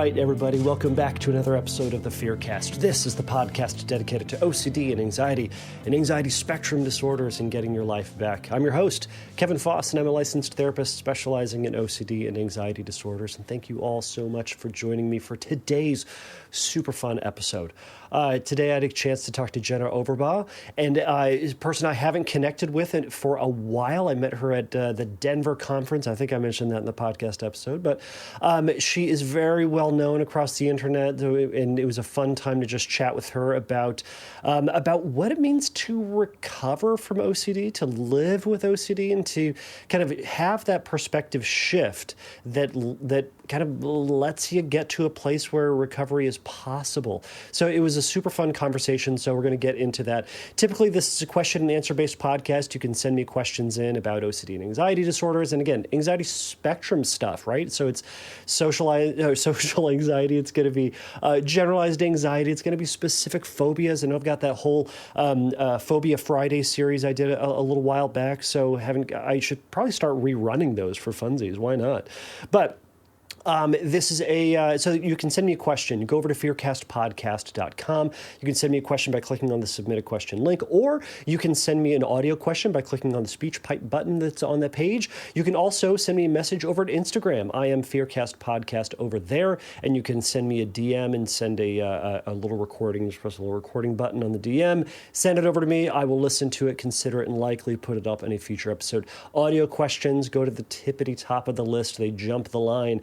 right, everybody, welcome back to another episode of the Fearcast. This is the podcast dedicated to OCD and anxiety spectrum disorders and getting your life back. I'm your host, Kevin Foss, and I'm a licensed therapist specializing in OCD and anxiety disorders. And thank you all so much for joining me for today's super fun episode. Today I had a chance to talk to Jenna Overbaugh, and is a person I haven't connected with for a while. I met her at the Denver conference. I think I mentioned that in the podcast episode, but she is very well known across the internet, and it was a fun time to just chat with her about what it means to recover from OCD, to live with OCD, and to kind of have that perspective shift that kind of lets you get to a place where recovery is possible. So it was a super fun conversation, so we're going to get into that. Typically, this is a question and answer based podcast. You can send me questions in about OCD and anxiety disorders, and again, anxiety spectrum stuff, right? So it's social anxiety, it's going to be generalized anxiety, it's going to be specific phobias. I know I've got that whole Phobia Friday series I did a little while back, so I should probably start rerunning those for funsies. Why not? But this is so you can send me a question. You go over to fearcastpodcast.com. You can send me a question by clicking on the submit a question link, or you can send me an audio question by clicking on the speech pipe button that's on the page. You can also send me a message over at Instagram. I am Fearcast Podcast over there, and you can send me a DM and send a little recording. Just press a little recording button on the DM. Send it over to me. I will listen to it, consider it, and likely put it up in a future episode. Audio questions go to the tippity top of the list. They jump the line.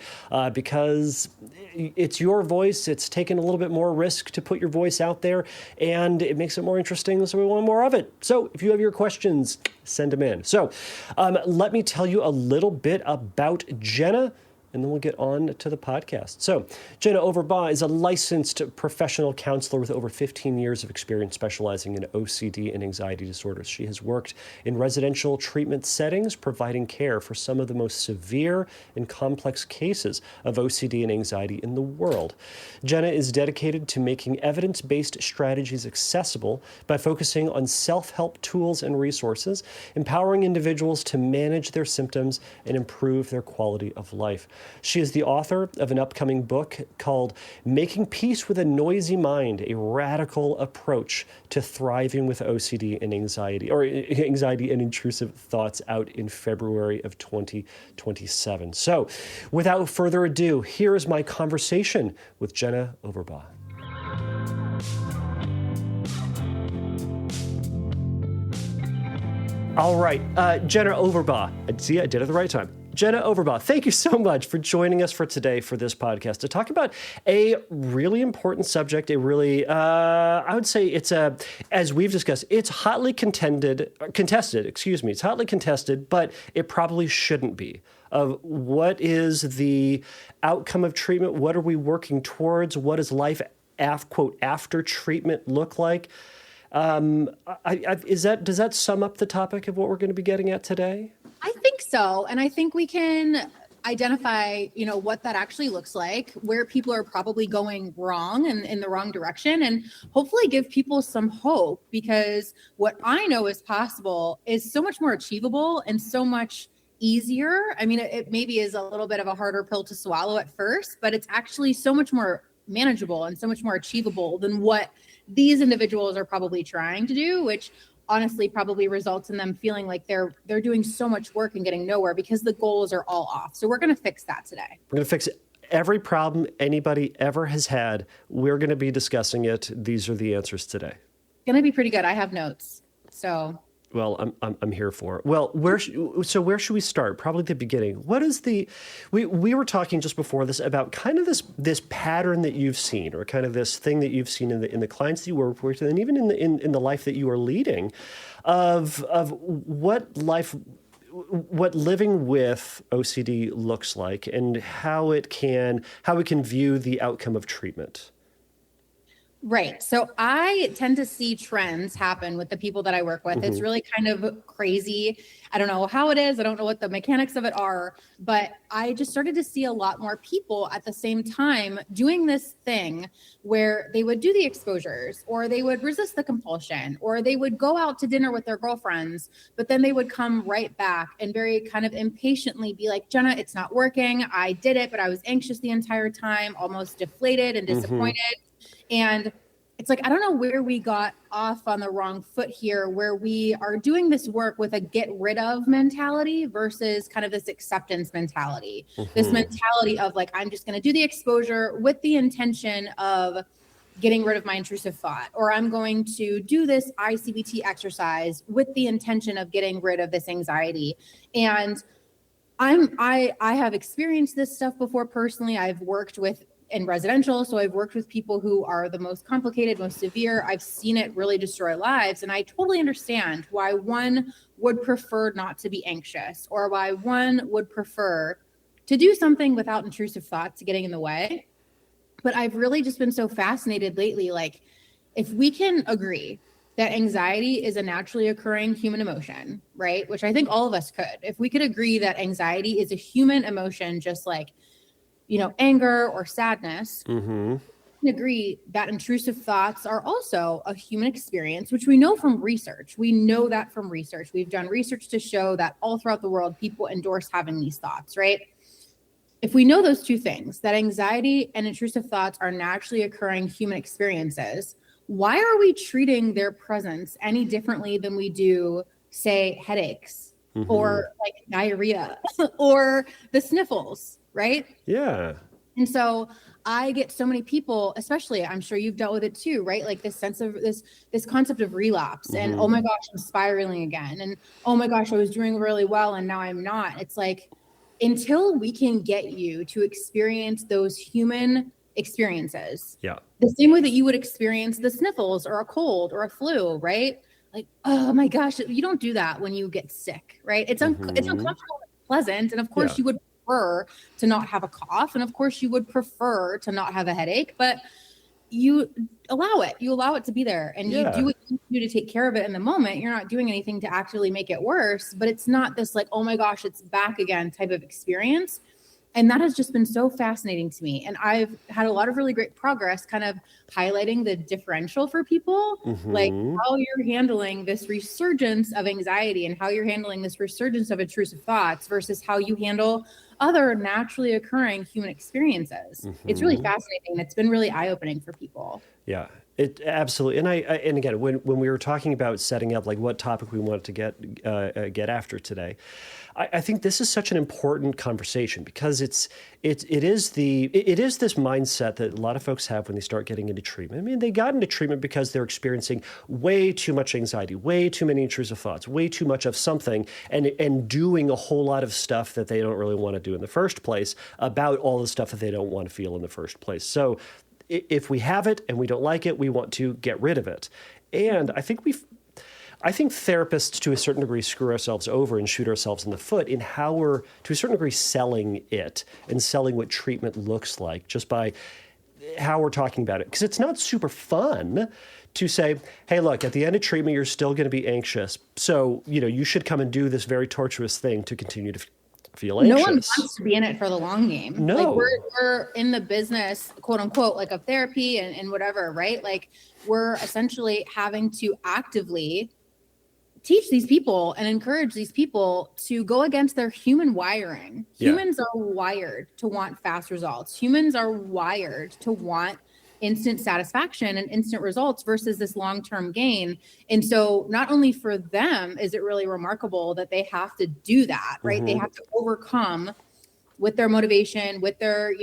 Because it's your voice, it's taken a little bit more risk to put your voice out there, and it makes it more interesting, so we want more of it. So if you have your questions, send them in. So let me tell you a little bit about Jenna, and then we'll get on to the podcast. So Jenna Overbaugh is a licensed professional counselor with over 15 years of experience specializing in OCD and anxiety disorders. She has worked in residential treatment settings, providing care for some of the most severe and complex cases of OCD and anxiety in the world. Jenna is dedicated to making evidence-based strategies accessible by focusing on self-help tools and resources, empowering individuals to manage their symptoms and improve their quality of life. She is the author of an upcoming book called Making Peace with a Noisy Mind, a Radical Approach to Thriving with OCD and Anxiety, or Anxiety and Intrusive Thoughts, out in February of 2027. So without further ado, here is my conversation with Jenna Overbaugh. All right, Jenna Overbaugh. See, I did it at the right time. Jenna Overbaugh, thank you so much for joining us for today for this podcast to talk about a really important subject. I would say as we've discussed, it's hotly contested. It's hotly contested, but it probably shouldn't be. Of what is the outcome of treatment? What are we working towards? What does life, quote, after treatment look like? Does that sum up the topic of what we're going to be getting at today? I think so. And I think we can identify, what that actually looks like, where people are probably going wrong and in the wrong direction, and hopefully give people some hope, because what I know is possible is so much more achievable and so much easier. I mean, it maybe is a little bit of a harder pill to swallow at first, but it's actually so much more manageable and so much more achievable than what these individuals are probably trying to do, which honestly probably results in them feeling like they're doing so much work and getting nowhere because the goals are all off. So we're going to fix that today. We're going to fix every problem anybody ever has had. We're going to be discussing it. These are the answers today. It's going to be pretty good. I have notes. So. Well, I'm here for it. Well, where should we start? Probably the beginning. What is we were talking just before this about kind of this pattern that you've seen, or kind of this thing that you've seen in the clients that you work with, and even in the life that you are leading, of what living with OCD looks like, and how we can view the outcome of treatment. Right. So I tend to see trends happen with the people that I work with. It's really kind of crazy. I don't know how it is. I don't know what the mechanics of it are, but I just started to see a lot more people at the same time doing this thing where they would do the exposures, or they would resist the compulsion, or they would go out to dinner with their girlfriends, but then they would come right back and very kind of impatiently be like, Jenna, it's not working. I did it, but I was anxious the entire time, almost deflated and disappointed. And it's like, I don't know where we got off on the wrong foot here, where we are doing this work with a get rid of mentality versus kind of this acceptance mentality, this mentality of like, I'm just going to do the exposure with the intention of getting rid of my intrusive thought, or I'm going to do this ICBT exercise with the intention of getting rid of this anxiety. And I have experienced this stuff before personally. I've worked with in residential. So I've worked with people who are the most complicated, most severe. I've seen it really destroy lives. And I totally understand why one would prefer not to be anxious, or why one would prefer to do something without intrusive thoughts getting in the way. But I've really just been so fascinated lately. Like, if we can agree that anxiety is a naturally occurring human emotion, right? Which I think all of us could. If we could agree that anxiety is a human emotion, just like, anger or sadness, we can agree that intrusive thoughts are also a human experience, which we know from research. We know that from research. We've done research to show that all throughout the world, people endorse having these thoughts, right? If we know those two things, that anxiety and intrusive thoughts are naturally occurring human experiences, why are we treating their presence any differently than we do, say, headaches or like diarrhea or the sniffles? Right? Yeah. And so I get so many people, especially, I'm sure you've dealt with it too, right? Like this sense of this concept of relapse and, oh my gosh, I'm spiraling again. And oh my gosh, I was doing really well and now I'm not. It's like, until we can get you to experience those human experiences, the same way that you would experience the sniffles or a cold or a flu, right? Like, oh my gosh, you don't do that when you get sick, right? It's uncomfortable and pleasant. And of course you would prefer to not have a cough. And of course you would prefer to not have a headache, but you allow it to be there, and you do what you do to take care of it in the moment. You're not doing anything to actually make it worse, but it's not this like, oh my gosh, it's back again type of experience. And that has just been so fascinating to me. And I've had a lot of really great progress kind of highlighting the differential for people, like how you're handling this resurgence of anxiety and how you're handling this resurgence of intrusive thoughts versus how you handle other naturally occurring human experiences. It's really fascinating. It's been really eye-opening for people. Yeah, it absolutely. And again, when we were talking about setting up like what topic we wanted to get after today, I think this is such an important conversation because it is this mindset that a lot of folks have when they start getting into treatment. I mean, they got into treatment because they're experiencing way too much anxiety, way too many intrusive thoughts, way too much of something, and doing a whole lot of stuff that they don't really want to do in the first place about all the stuff that they don't want to feel in the first place. So if we have it and we don't like it, we want to get rid of it. And I think therapists, to a certain degree, screw ourselves over and shoot ourselves in the foot in how we're, to a certain degree, selling it and selling what treatment looks like just by how we're talking about it. Because it's not super fun to say, hey, look, at the end of treatment, you're still going to be anxious. So, you should come and do this very torturous thing to continue to feel anxious. No one wants to be in it for the long game. No. Like we're in the business, quote unquote, like of therapy and whatever, right? Like we're essentially having to actively teach these people and encourage these people to go against their human wiring. Humans are wired to want fast results. Humans are wired to want instant satisfaction and instant results versus this long-term gain. And so not only for them is it really remarkable that they have to do that, right? They have to overcome with their motivation, with their,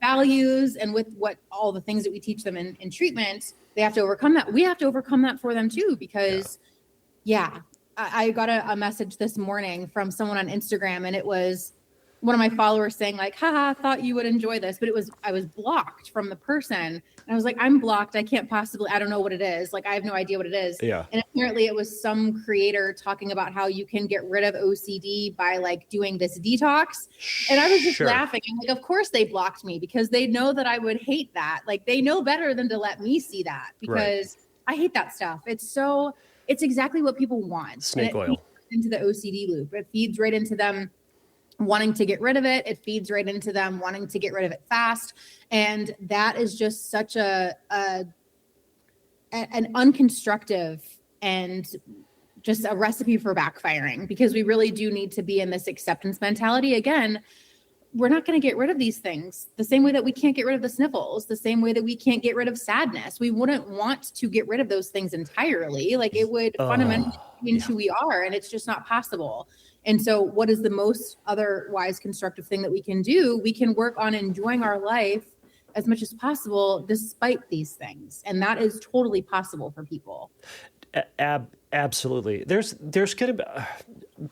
values, and with what all the things that we teach them in treatment. They have to overcome that. We have to overcome that for them too, because I got a message this morning from someone on Instagram, and it was, one of my followers saying like, haha, thought you would enjoy this, but I was blocked from the person. And I was like, I'm blocked. I can't possibly, I don't know what it is. Like, I have no idea what it is. Yeah. And apparently it was some creator talking about how you can get rid of OCD by like doing this detox. And I was just laughing. I'm like, of course they blocked me because they know that I would hate that. Like they know better than to let me see that because I hate that stuff. It's exactly what people want. Snake oil. Into the OCD loop. It feeds right into them wanting to get rid of it. It feeds right into them wanting to get rid of it fast. And that is just such an unconstructive and just a recipe for backfiring, because we really do need to be in this acceptance mentality. Again, we're not going to get rid of these things the same way that we can't get rid of the sniffles, the same way that we can't get rid of sadness. We wouldn't want to get rid of those things entirely. Like it would fundamentally change who we are, and it's just not possible. And so what is the most otherwise constructive thing that we can do? We can work on enjoying our life as much as possible despite these things. And that is totally possible for people. Absolutely. There's going to be,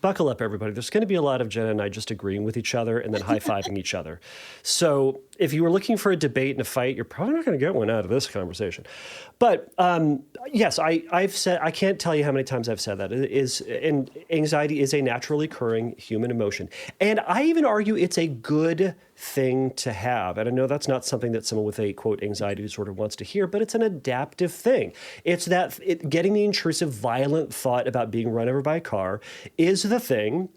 buckle up everybody. There's going to be a lot of Jenna and I just agreeing with each other and then high-fiving each other. So if you were looking for a debate and a fight, you're probably not going to get one out of this conversation. But yes, I've said, I can't tell you how many times I've said that. And anxiety is a naturally occurring human emotion. And I even argue it's a good thing to have. And I know that's not something that someone with a, quote, anxiety disorder wants to hear, but it's an adaptive thing. It's that getting the intrusive, violent thought about being run over by a car is the thing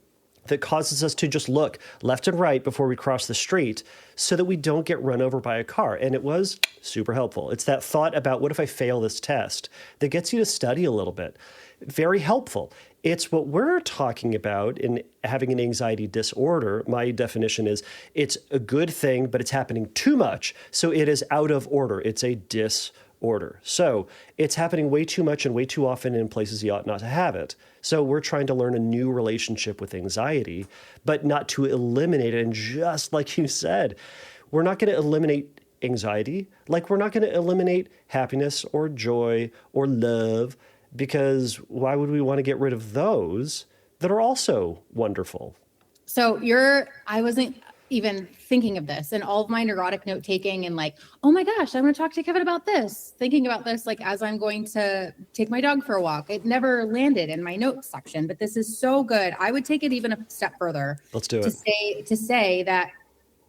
that causes us to just look left and right before we cross the street so that we don't get run over by a car. And it was super helpful. It's that thought about what if I fail this test that gets you to study a little bit. Very helpful. It's what we're talking about in having an anxiety disorder. My definition is it's a good thing, but it's happening too much. So it is out of order. It's a disorder. So it's happening way too much and way too often in places you ought not to have it. So we're trying to learn a new relationship with anxiety, but not to eliminate it. And just like you said, we're not going to eliminate anxiety, like we're not going to eliminate happiness or joy or love, because why would we want to get rid of those that are also wonderful? So I wasn't even thinking of this, and all of my neurotic note taking and like, oh my gosh, I'm going to talk to Kevin about this, thinking about this, like as I'm going to take my dog for a walk. It never landed in my notes section, but this is so good. I would take it even a step further. Let's do it. To say that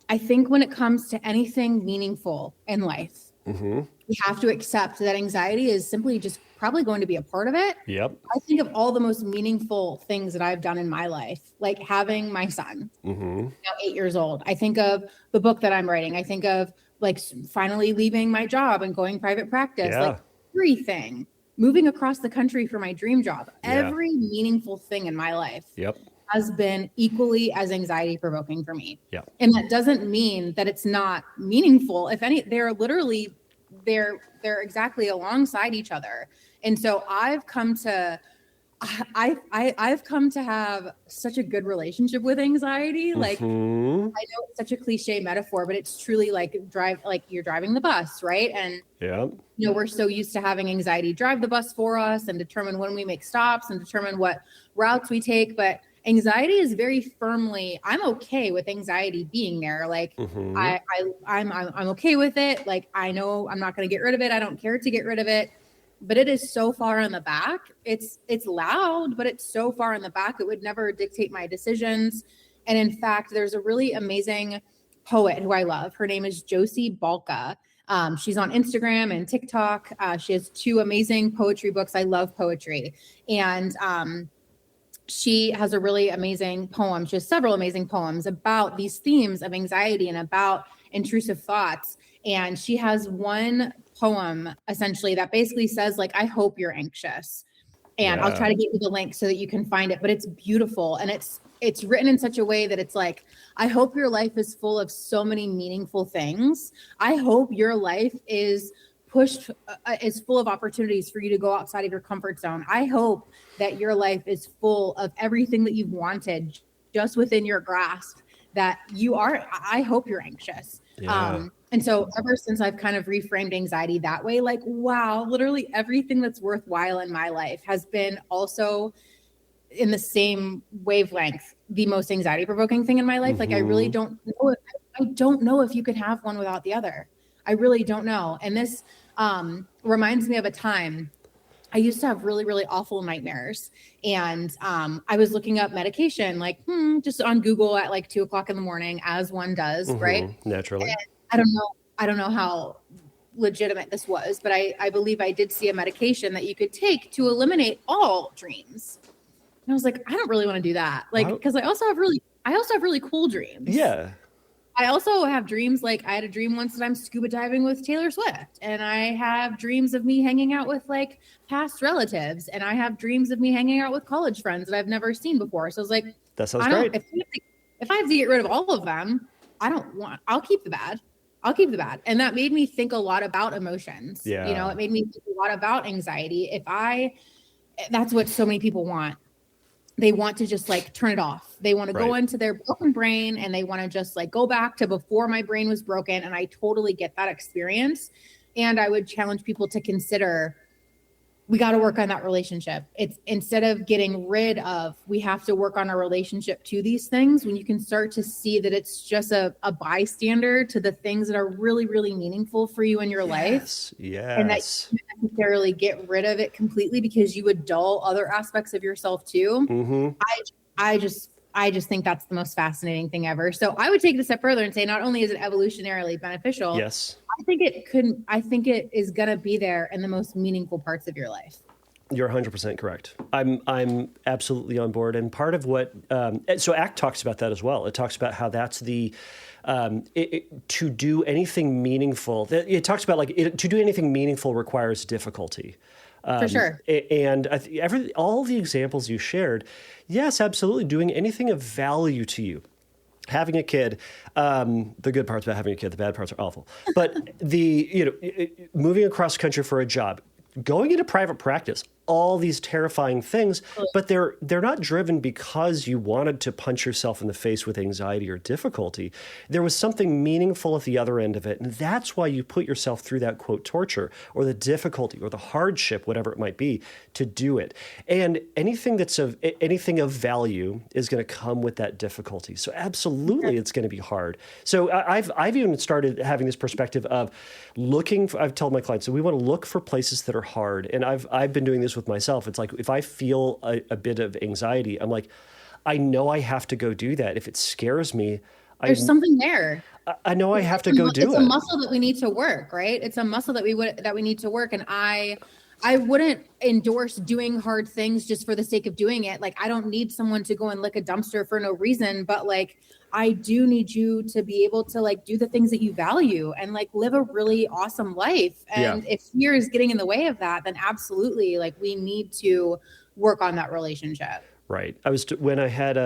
I think when it comes to anything meaningful in life, we have to accept that anxiety is simply just probably going to be a part of it. Yep. I think of all the most meaningful things that I've done in my life, like having my son, now 8 years old. I think of the book that I'm writing. I think of like finally leaving my job and going private practice, like everything, moving across the country for my dream job. Every meaningful thing in my life has been equally as anxiety provoking for me. And that doesn't mean that it's not meaningful. If any, they're exactly alongside each other. And so I've come to have such a good relationship with anxiety. Like I know it's such a cliche metaphor, but it's truly like you're driving the bus, right? And we're so used to having anxiety drive the bus for us and determine when we make stops and determine what routes we take. But anxiety is very firmly, I'm okay with anxiety being there. Like I'm okay with it. Like I know I'm not going to get rid of it. I don't care to get rid of it. But it is so far in the back. It's loud, but it's so far in the back. It would never dictate my decisions. And in fact, there's a really amazing poet who I love. Her name is Josie Balka. She's on Instagram and TikTok. She has 2 amazing poetry books. I love poetry. And she has a really amazing poem. She has several amazing poems about these themes of anxiety and about intrusive thoughts. And she has one poem essentially that basically says like, I hope you're anxious. And I'll try to get you the link so that you can find it, but it's beautiful. And it's written in such a way that it's like, I hope your life is full of so many meaningful things. I hope your life is full of opportunities for you to go outside of your comfort zone. I hope that your life is full of everything that you've wanted just within your grasp, that I hope you're anxious. And so ever since I've kind of reframed anxiety that way, like, wow, literally everything that's worthwhile in my life has been also in the same wavelength, the most anxiety provoking thing in my life. Like, I really don't know. I don't know if you could have one without the other. I really don't know. And this reminds me of a time I used to have really, really awful nightmares. And I was looking up medication, like just on Google at like 2:00 in the morning, as one does, right? Naturally. And I don't know how legitimate this was, but I believe I did see a medication that you could take to eliminate all dreams. And I was like, I don't really want to do that. Like, because I also have really cool dreams. Yeah. I also have dreams. Like, I had a dream once that I'm scuba diving with Taylor Swift, and I have dreams of me hanging out with like past relatives, and I have dreams of me hanging out with college friends that I've never seen before. So I was like, that sounds great. If I have to get rid of all of them, I'll keep the bad. I'll keep the bad. And that made me think a lot about emotions. Yeah. You know, it made me think a lot about anxiety. That's what so many people want. They want to just like turn it off. They want to go into their broken brain, and they want to just like go back to before my brain was broken. And I totally get that experience. And I would challenge people to consider, we got to work on that relationship. It's instead of getting rid of, we have to work on our relationship to these things, when you can start to see that it's just a bystander to the things that are really, really meaningful for you in your life. Yes. And that you can't necessarily get rid of it completely, because you would dull other aspects of yourself too. I just think that's the most fascinating thing ever. So I would take it a step further and say, not only is it evolutionarily beneficial, yes, I think it is going to be there in the most meaningful parts of your life. You're 100% correct. I'm absolutely on board. And part of what, so ACT talks about that as well. It talks about how that's the, to do anything meaningful. It talks about like to do anything meaningful requires difficulty. For sure. And all the examples you shared, yes, absolutely. Doing anything of value to you. Having a kid, the good parts about having a kid, the bad parts are awful. But moving across country for a job, going into private practice, all these terrifying things, but they're not driven because you wanted to punch yourself in the face with anxiety or difficulty. There was something meaningful at the other end of it, and that's why you put yourself through that, quote, torture or the difficulty or the hardship, whatever it might be, to do it. And anything of value is going to come with that difficulty. So absolutely, it's going to be hard. So I've even started having this perspective of I've told my clients, so we want to look for places that are hard. And I've been doing this with myself. It's like, if I feel a bit of anxiety, I'm like, I know I have to go do that. If it scares me, there's something there. I know I have to go do it. It's a muscle that we need to work, right? It's a muscle that we need to work. And I wouldn't endorse doing hard things just for the sake of doing it. Like, I don't need someone to go and lick a dumpster for no reason, but like, I do need you to be able to like do the things that you value and like live a really awesome life. And if fear is getting in the way of that, then absolutely, like, we need to work on that relationship. Right. When I had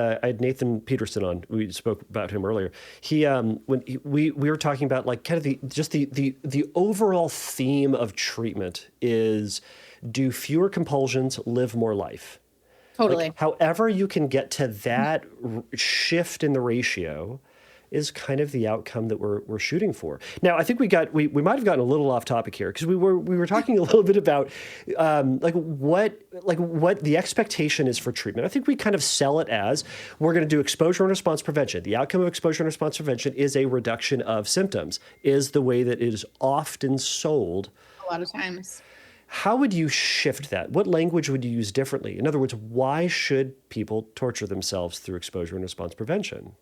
Nathan Peterson on, we spoke about him earlier. We were talking about like kind of the overall theme of treatment is, do fewer compulsions, live more life. Totally. Like, however you can get to that shift in the ratio is kind of the outcome that we're shooting for. Now, I think we might have gotten a little off topic here, because we were talking a little bit about what the expectation is for treatment. I think we kind of sell it as, we're going to do exposure and response prevention. The outcome of exposure and response prevention is a reduction of symptoms, is the way that it is often sold. A lot of times. How would you shift that? What language would you use differently? In other words, why should people torture themselves through exposure and response prevention?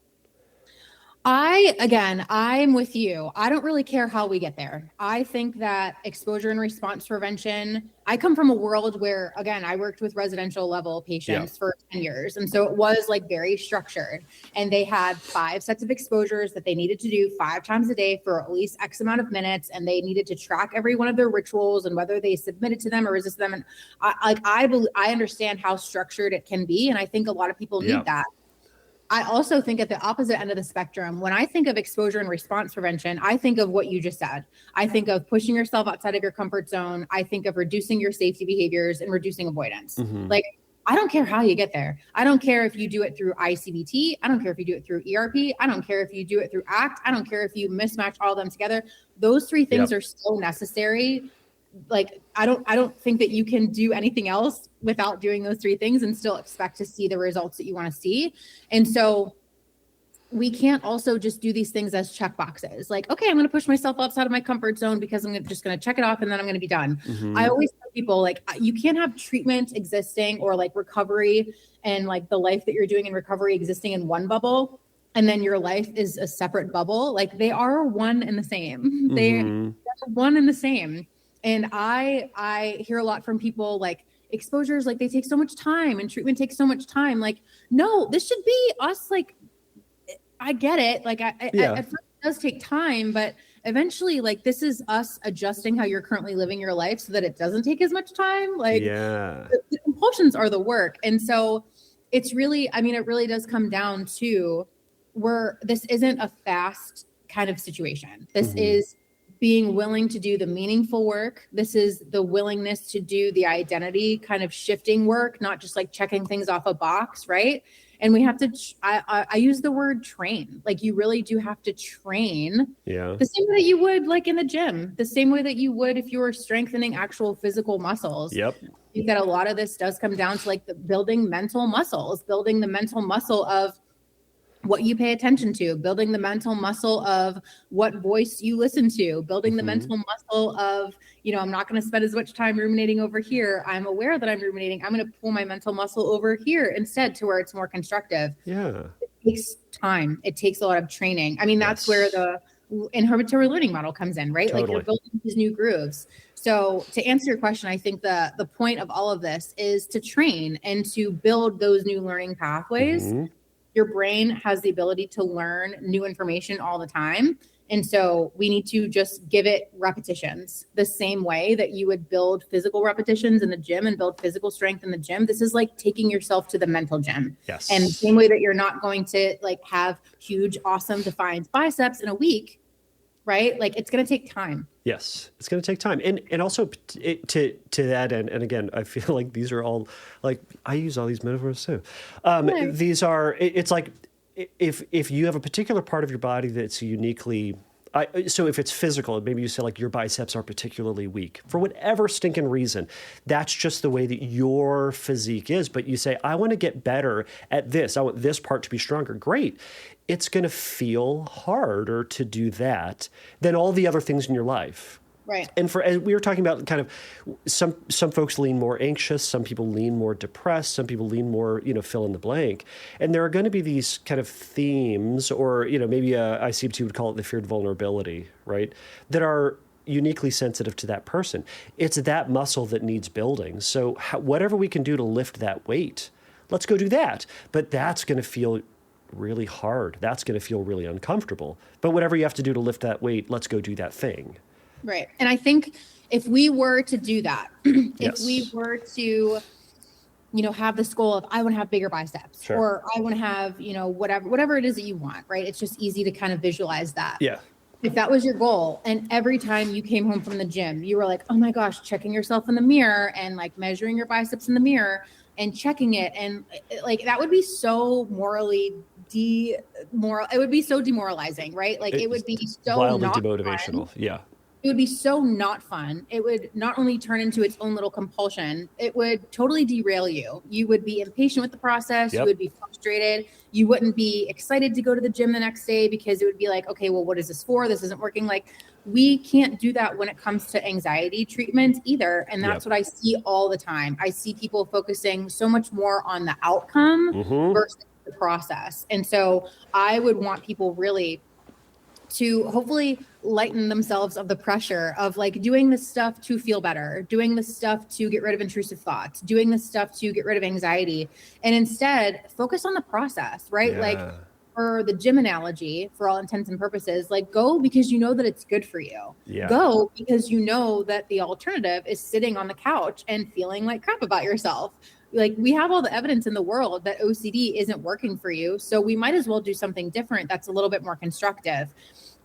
I'm with you. I don't really care how we get there. I think that exposure and response prevention, I come from a world where, again, I worked with residential level patients for 10 years. And so it was like very structured, and they had 5 sets of exposures that they needed to do 5 times a day for at least X amount of minutes. And they needed to track every one of their rituals and whether they submitted to them or resisted them. And I understand how structured it can be. And I think a lot of people need that. I also think at the opposite end of the spectrum, when I think of exposure and response prevention, I think of what you just said. I think of pushing yourself outside of your comfort zone. I think of reducing your safety behaviors and reducing avoidance. Like, I don't care how you get there. I don't care if you do it through CBT. I don't care if you do it through ERP. I don't care if you do it through ACT. I don't care if you mismatch all of them together. Those 3 things are so necessary. like, I don't think that you can do anything else without doing those 3 things and still expect to see the results that you want to see. And so we can't also just do these things as check boxes. Like, okay, I'm going to push myself outside of my comfort zone because I'm just going to check it off and then I'm going to be done. I always tell people, like, you can't have treatment existing or like recovery and like the life that you're doing in recovery existing in one bubble, and then your life is a separate bubble. Like, they are one and the same. They're one and the same. And I hear a lot from people, like, exposures, like, they take so much time and treatment takes so much time. Like, no, this should be us. Like, I get it. Like, at first it does take time, but eventually, like, this is us adjusting how you're currently living your life so that it doesn't take as much time. Like, the compulsions are the work. And so it's really, I mean, it really does come down to this isn't a fast kind of situation. This is being willing to do the meaningful work. This is the willingness to do the identity kind of shifting work, not just like checking things off a box, right? And we have to, I use the word train. Like, you really do have to train the same way that you would like in the gym, the same way that you would if you were strengthening actual physical muscles. I think that a lot of this does come down to like the building mental muscles, building the mental muscle of what you pay attention to, building the mental muscle of what voice you listen to, building the mental muscle of, you know, I'm not going to spend as much time ruminating over here. I'm aware that I'm ruminating. I'm going to pull my mental muscle over here instead to where it's more constructive. It takes time. It takes a lot of training. I mean, that's where the inhibitory learning model comes in, right? Like, you're building these new grooves. So to answer your question, I think the point of all of this is to train and to build those new learning pathways. Your brain has the ability to learn new information all the time. And so we need to just give it repetitions the same way that you would build physical repetitions in the gym and build physical strength in the gym. This is like taking yourself to the mental gym. And the same way that you're not going to like have huge, awesome, defined biceps in a week, right? Like, it's going to take time. Yes, it's going to take time. And also to that end, and again, I feel like these are all, like, I use all these metaphors too. These are, it's like, if you have a particular part of your body that's uniquely, so if it's physical, maybe you say like your biceps are particularly weak for whatever stinking reason, that's just the way that your physique is. But you say, I want to get better at this. I want this part to be stronger. Great. It's going to feel harder to do that than all the other things in your life. Right. And as we were talking about, kind of some folks lean more anxious, some people lean more depressed, some people lean more, fill in the blank. And there are going to be these kind of themes, or, maybe CBT would call it the feared vulnerability, right? That are uniquely sensitive to that person. It's that muscle that needs building. So whatever we can do to lift that weight, let's go do that. But that's going to feel really hard. That's going to feel really uncomfortable. But whatever you have to do to lift that weight, let's go do that thing. Right. And I think if we were to do that, if we were to, have this goal of, I want to have bigger biceps, or I want to have, whatever it is that you want, right? It's just easy to kind of visualize that. Yeah. If that was your goal, and every time you came home from the gym, you were like, oh my gosh, checking yourself in the mirror and like measuring your biceps in the mirror and checking it. And like, that would be so morally it would be so demoralizing, right? Like, it would be so wildly not demotivational. fun. Yeah. It would be so not fun. It would not only turn into its own little compulsion, it would totally derail you. You would be impatient with the process. You would be frustrated. You wouldn't be excited to go to the gym the next day because it would be like, okay, well, what is this for? This isn't working. Like, we can't do that when it comes to anxiety treatment either. And that's what I see all the time. I see people focusing so much more on the outcome versus the process. And so I would want people really to hopefully lighten themselves of the pressure of like doing this stuff to feel better, doing this stuff to get rid of intrusive thoughts, doing this stuff to get rid of anxiety, and instead focus on the process, right? Like, for the gym analogy, for all intents and purposes, like, go because you know that it's good for you. Go because you know that the alternative is sitting on the couch and feeling like crap about yourself. Like, we have all the evidence in the world that OCD isn't working for you. So we might as well do something different that's a little bit more constructive.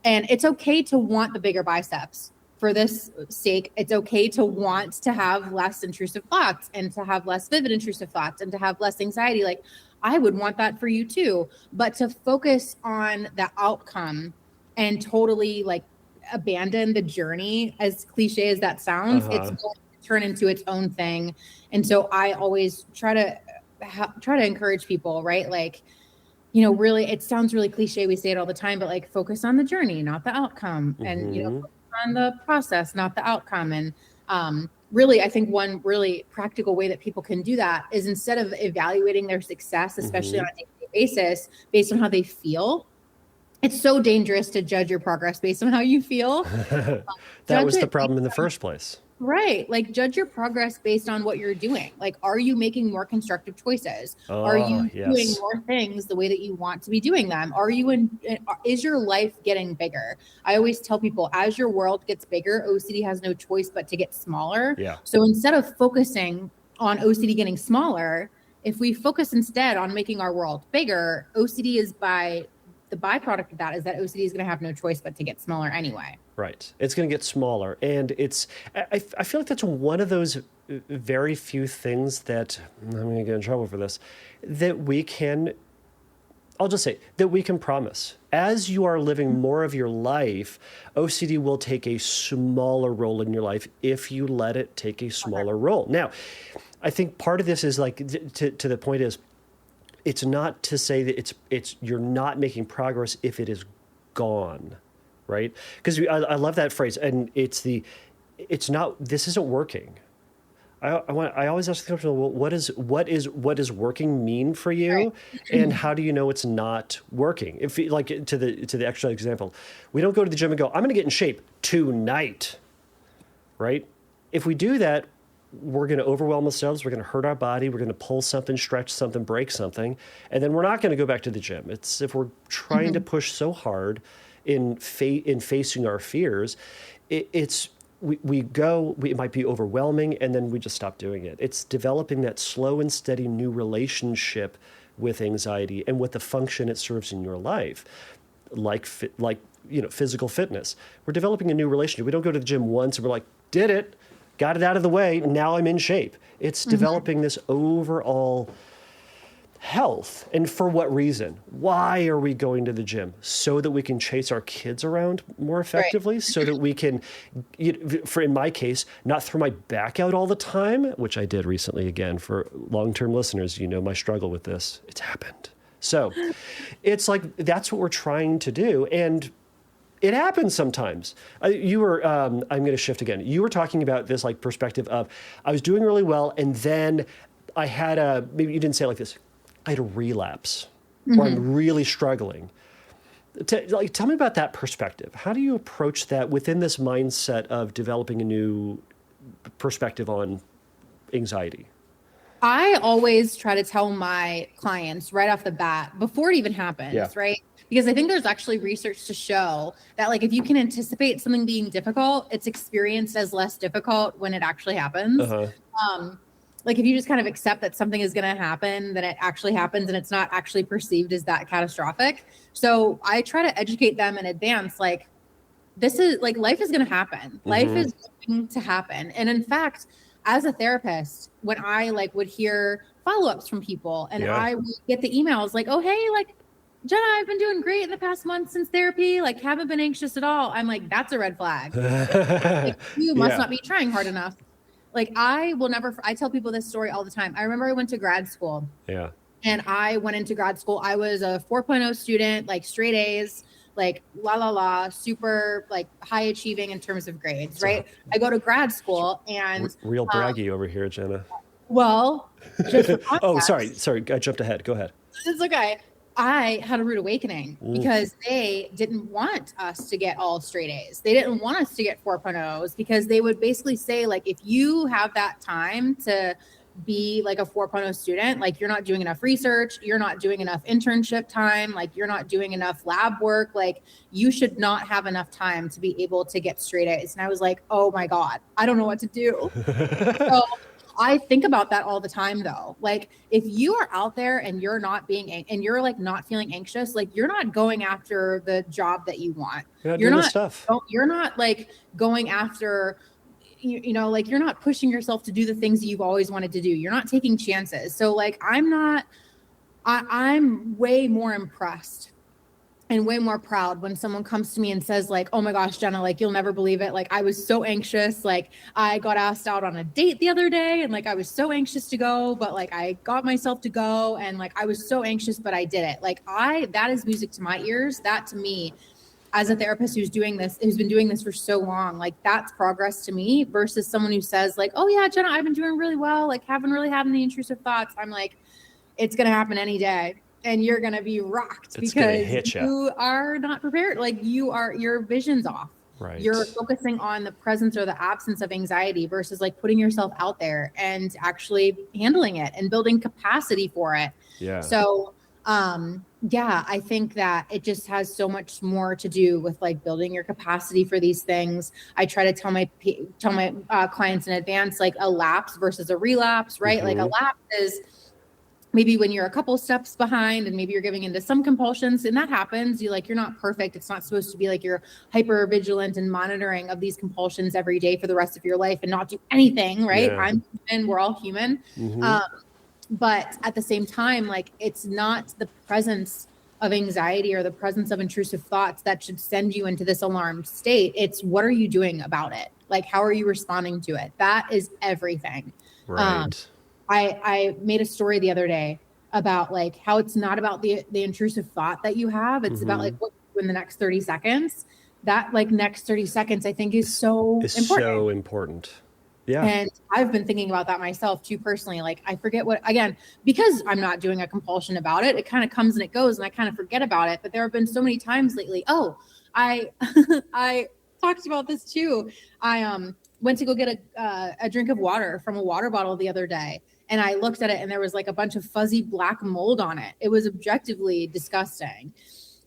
And it's okay to want the bigger biceps. For this sake, it's okay to want to have less intrusive thoughts and to have less vivid intrusive thoughts and to have less anxiety. Like, I would want that for you too. But to focus on the outcome and totally like abandon the journey, as cliche as that sounds. It's going to turn into its own thing. And so I always try to encourage people, right? Like, really, it sounds really cliche. We say it all the time, but like, focus on the journey, not the outcome. And, focus on the process, not the outcome. And really, I think one really practical way that people can do that is, instead of evaluating their success, especially on a day-to-day basis, based on how they feel. It's so dangerous to judge your progress based on how you feel. That was the problem in the first place. Right. Like, judge your progress based on what you're doing. Like, are you making more constructive choices? Are you doing more things the way that you want to be doing them? Is your life getting bigger? I always tell people, as your world gets bigger, OCD has no choice but to get smaller. Yeah. So instead of focusing on OCD getting smaller, if we focus instead on making our world bigger, the byproduct of that is that OCD is going to have no choice but to get smaller anyway. Right. It's going to get smaller. And I feel like that's one of those very few things that, I'm going to get in trouble for this, that we can, I'll just say, that we can promise. As you are living more of your life, OCD will take a smaller role in your life if you let it take a smaller role. Now, I think part of this is like, to the point is, it's not to say that it's you're not making progress if it is gone, right? Because I love that phrase, and this isn't working. I always ask the question, well, what is working mean for you, right? And how do you know it's not working? If like to the extra example, we don't go to the gym and go, I'm going to get in shape tonight, right? If we do that, we're going to overwhelm ourselves. We're going to hurt our body. We're going to pull something, stretch something, break something. And then we're not going to go back to the gym. It's if we're trying to push so hard in facing our fears, it might be overwhelming, and then we just stop doing it. It's developing that slow and steady new relationship with anxiety and with the function it serves in your life, like physical fitness. We're developing a new relationship. We don't go to the gym once and we're like, did it. Got it out of the way, now I'm in shape. It's developing this overall health. And for what reason? Why are we going to the gym? So that we can chase our kids around more effectively, right? So that we can, in my case, not throw my back out all the time, which I did recently again. For long-term listeners, my struggle with this. It's happened. So it's like, that's what we're trying to do. And it happens sometimes. You were, I'm going to shift again. You were talking about this like perspective of, I was doing really well, and then I had maybe you didn't say it like this, I had a relapse, or I'm really struggling. Tell me about that perspective. How do you approach that within this mindset of developing a new perspective on anxiety? I always try to tell my clients right off the bat, before it even happens, right? Because I think there's actually research to show that, like, if you can anticipate something being difficult, it's experienced as less difficult when it actually happens. Like, if you just kind of accept that something is going to happen, then it actually happens, and it's not actually perceived as that catastrophic. So I try to educate them in advance, like, this is like, life is going to happen. Life is going to happen. And in fact, as a therapist, when I would hear follow-ups from people, and I would get the emails like, oh, hey, like, Jenna, I've been doing great in the past month since therapy. Like, haven't been anxious at all. I'm like, that's a red flag. Like, you must not be trying hard enough. Like, I tell people this story all the time. I remember I went to grad school. Yeah. And I went into grad school. I was a 4.0 student, like straight A's, like super like high achieving in terms of grades, right? I go to grad school and real braggy over here, Jenna. Well, just oh, sorry. I jumped ahead. Go ahead. It's okay. I had a rude awakening because they didn't want us to get all straight A's. They didn't want us to get 4.0s because they would basically say, like, if you have that time to be like a 4.0 student, like, you're not doing enough research, you're not doing enough internship time, like, you're not doing enough lab work, like, you should not have enough time to be able to get straight A's. And I was like, oh my God, I don't know what to do. So I think about that all the time, though. Like, if you are out there and you're not you're like not feeling anxious, like, you're not going after the job that you want. You're not like going after, like, you're not pushing yourself to do the things that you've always wanted to do. You're not taking chances. So like, I'm way more impressed and way more proud when someone comes to me and says like, oh my gosh, Jenna, like you'll never believe it. Like I was so anxious. Like I got asked out on a date the other day and like I was so anxious to go, but like I got myself to go and like I was so anxious, but I did it. Like that is music to my ears. That to me, as a therapist who's been doing this for so long, like that's progress to me versus someone who says like, oh yeah, Jenna, I've been doing really well. Like haven't really had any intrusive thoughts. I'm like, it's going to happen any day. And you're going to be rocked because you are not prepared. Like your vision's off. Right. You're focusing on the presence or the absence of anxiety versus like putting yourself out there and actually handling it and building capacity for it. Yeah. So, I think that it just has so much more to do with like building your capacity for these things. I try to tell my clients in advance, like a lapse versus a relapse, right? Like a lapse is maybe when you're a couple steps behind and maybe you're giving into some compulsions and that happens, you're not perfect. It's not supposed to be like you're hyper vigilant and monitoring of these compulsions every day for the rest of your life and not do anything, right? Yeah. I'm human. We're all human. But at the same time, like it's not the presence of anxiety or the presence of intrusive thoughts that should send you into this alarmed state. It's what are you doing about it? Like, how are you responding to it? That is everything. Right. I made a story the other day about like how it's not about the intrusive thought that you have. It's about like what you do in the next 30 seconds. That like next 30 seconds, I think is so important. Yeah. And I've been thinking about that myself too, personally. Like I forget because I'm not doing a compulsion about it. It kind of comes and it goes and I kind of forget about it. But there have been so many times lately. Oh, I talked about this too. I went to go get a drink of water from a water bottle the other day. And I looked at it and there was like a bunch of fuzzy black mold on it. It was objectively disgusting.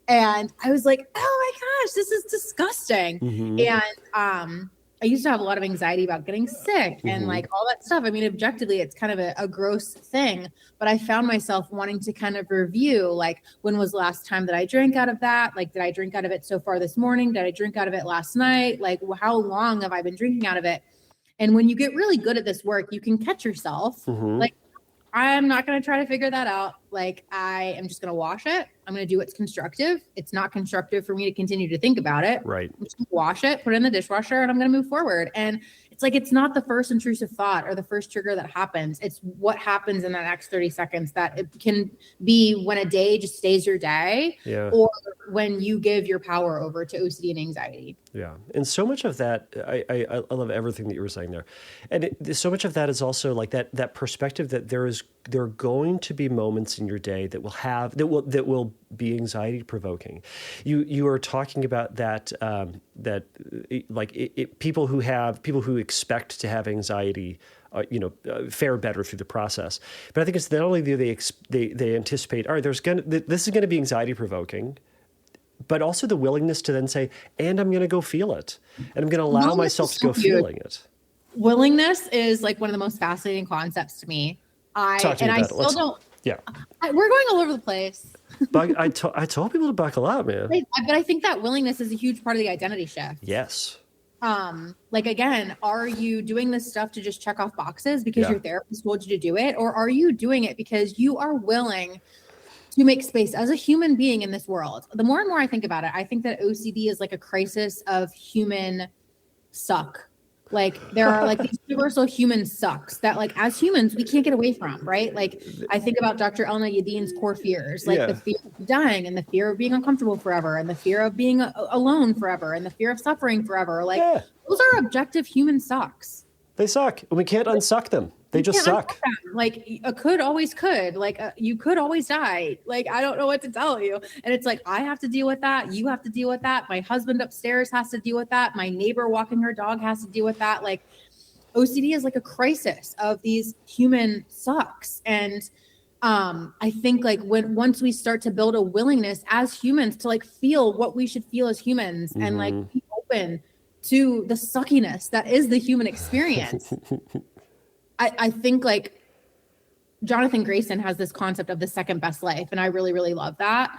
And I was like, oh my gosh, this is disgusting. And I used to have a lot of anxiety about getting sick and like all that stuff. I mean, objectively, it's kind of a gross thing, but I found myself wanting to kind of review, like, when was the last time that I drank out of that? Like, did I drink out of it so far this morning? Did I drink out of it last night? Like, how long have I been drinking out of it? And when you get really good at this work, you can catch yourself. Like, I'm not going to try to figure that out. Like, I am just going to wash it. I'm going to do what's constructive. It's not constructive for me to continue to think about it. Right. I'm just going to wash it, put it in the dishwasher, and I'm going to move forward. And it's like, it's not the first intrusive thought or the first trigger that happens. It's what happens in the next 30 seconds that it can be when a day just stays your day or when you give your power over to OCD and anxiety. Yeah. And so much of that, I love everything that you were saying there. And so much of that is also like that perspective that there are going to be moments in your day that will be anxiety provoking. You are talking about that people who expect to have anxiety fare better through the process. But I think it's not only do they anticipate, all right, this is going to be anxiety provoking, but also the willingness to then say, and I'm going to go feel it, and I'm going to allow myself to go feeling it. Willingness is like one of the most fascinating concepts to me. I still don't. Yeah, we're going all over the place. But I told people to buckle up, man. But I think that willingness is a huge part of the identity shift. Yes. Like, again, are you doing this stuff to just check off boxes because your therapist told you to do it? Or are you doing it because you are willing to make space as a human being in this world? The more and more I think about it, I think that OCD is like a crisis of human suck. Like there are like these universal human sucks that like as humans, we can't get away from, right? Like I think about Dr. Elna Yadin's core fears, like the fear of dying and the fear of being uncomfortable forever and the fear of being alone forever and the fear of suffering forever. Like those are objective human sucks. They suck. And we can't unsuck them. They just suck. Like a could always could. Like you could always die. Like I don't know what to tell you. And it's like I have to deal with that. You have to deal with that. My husband upstairs has to deal with that. My neighbor walking her dog has to deal with that. Like OCD is like a crisis of these human sucks. And I think like once we start to build a willingness as humans to like feel what we should feel as humans and like be open to the suckiness that is the human experience. I think like Jonathan Grayson has this concept of the second best life. And I really, really love that.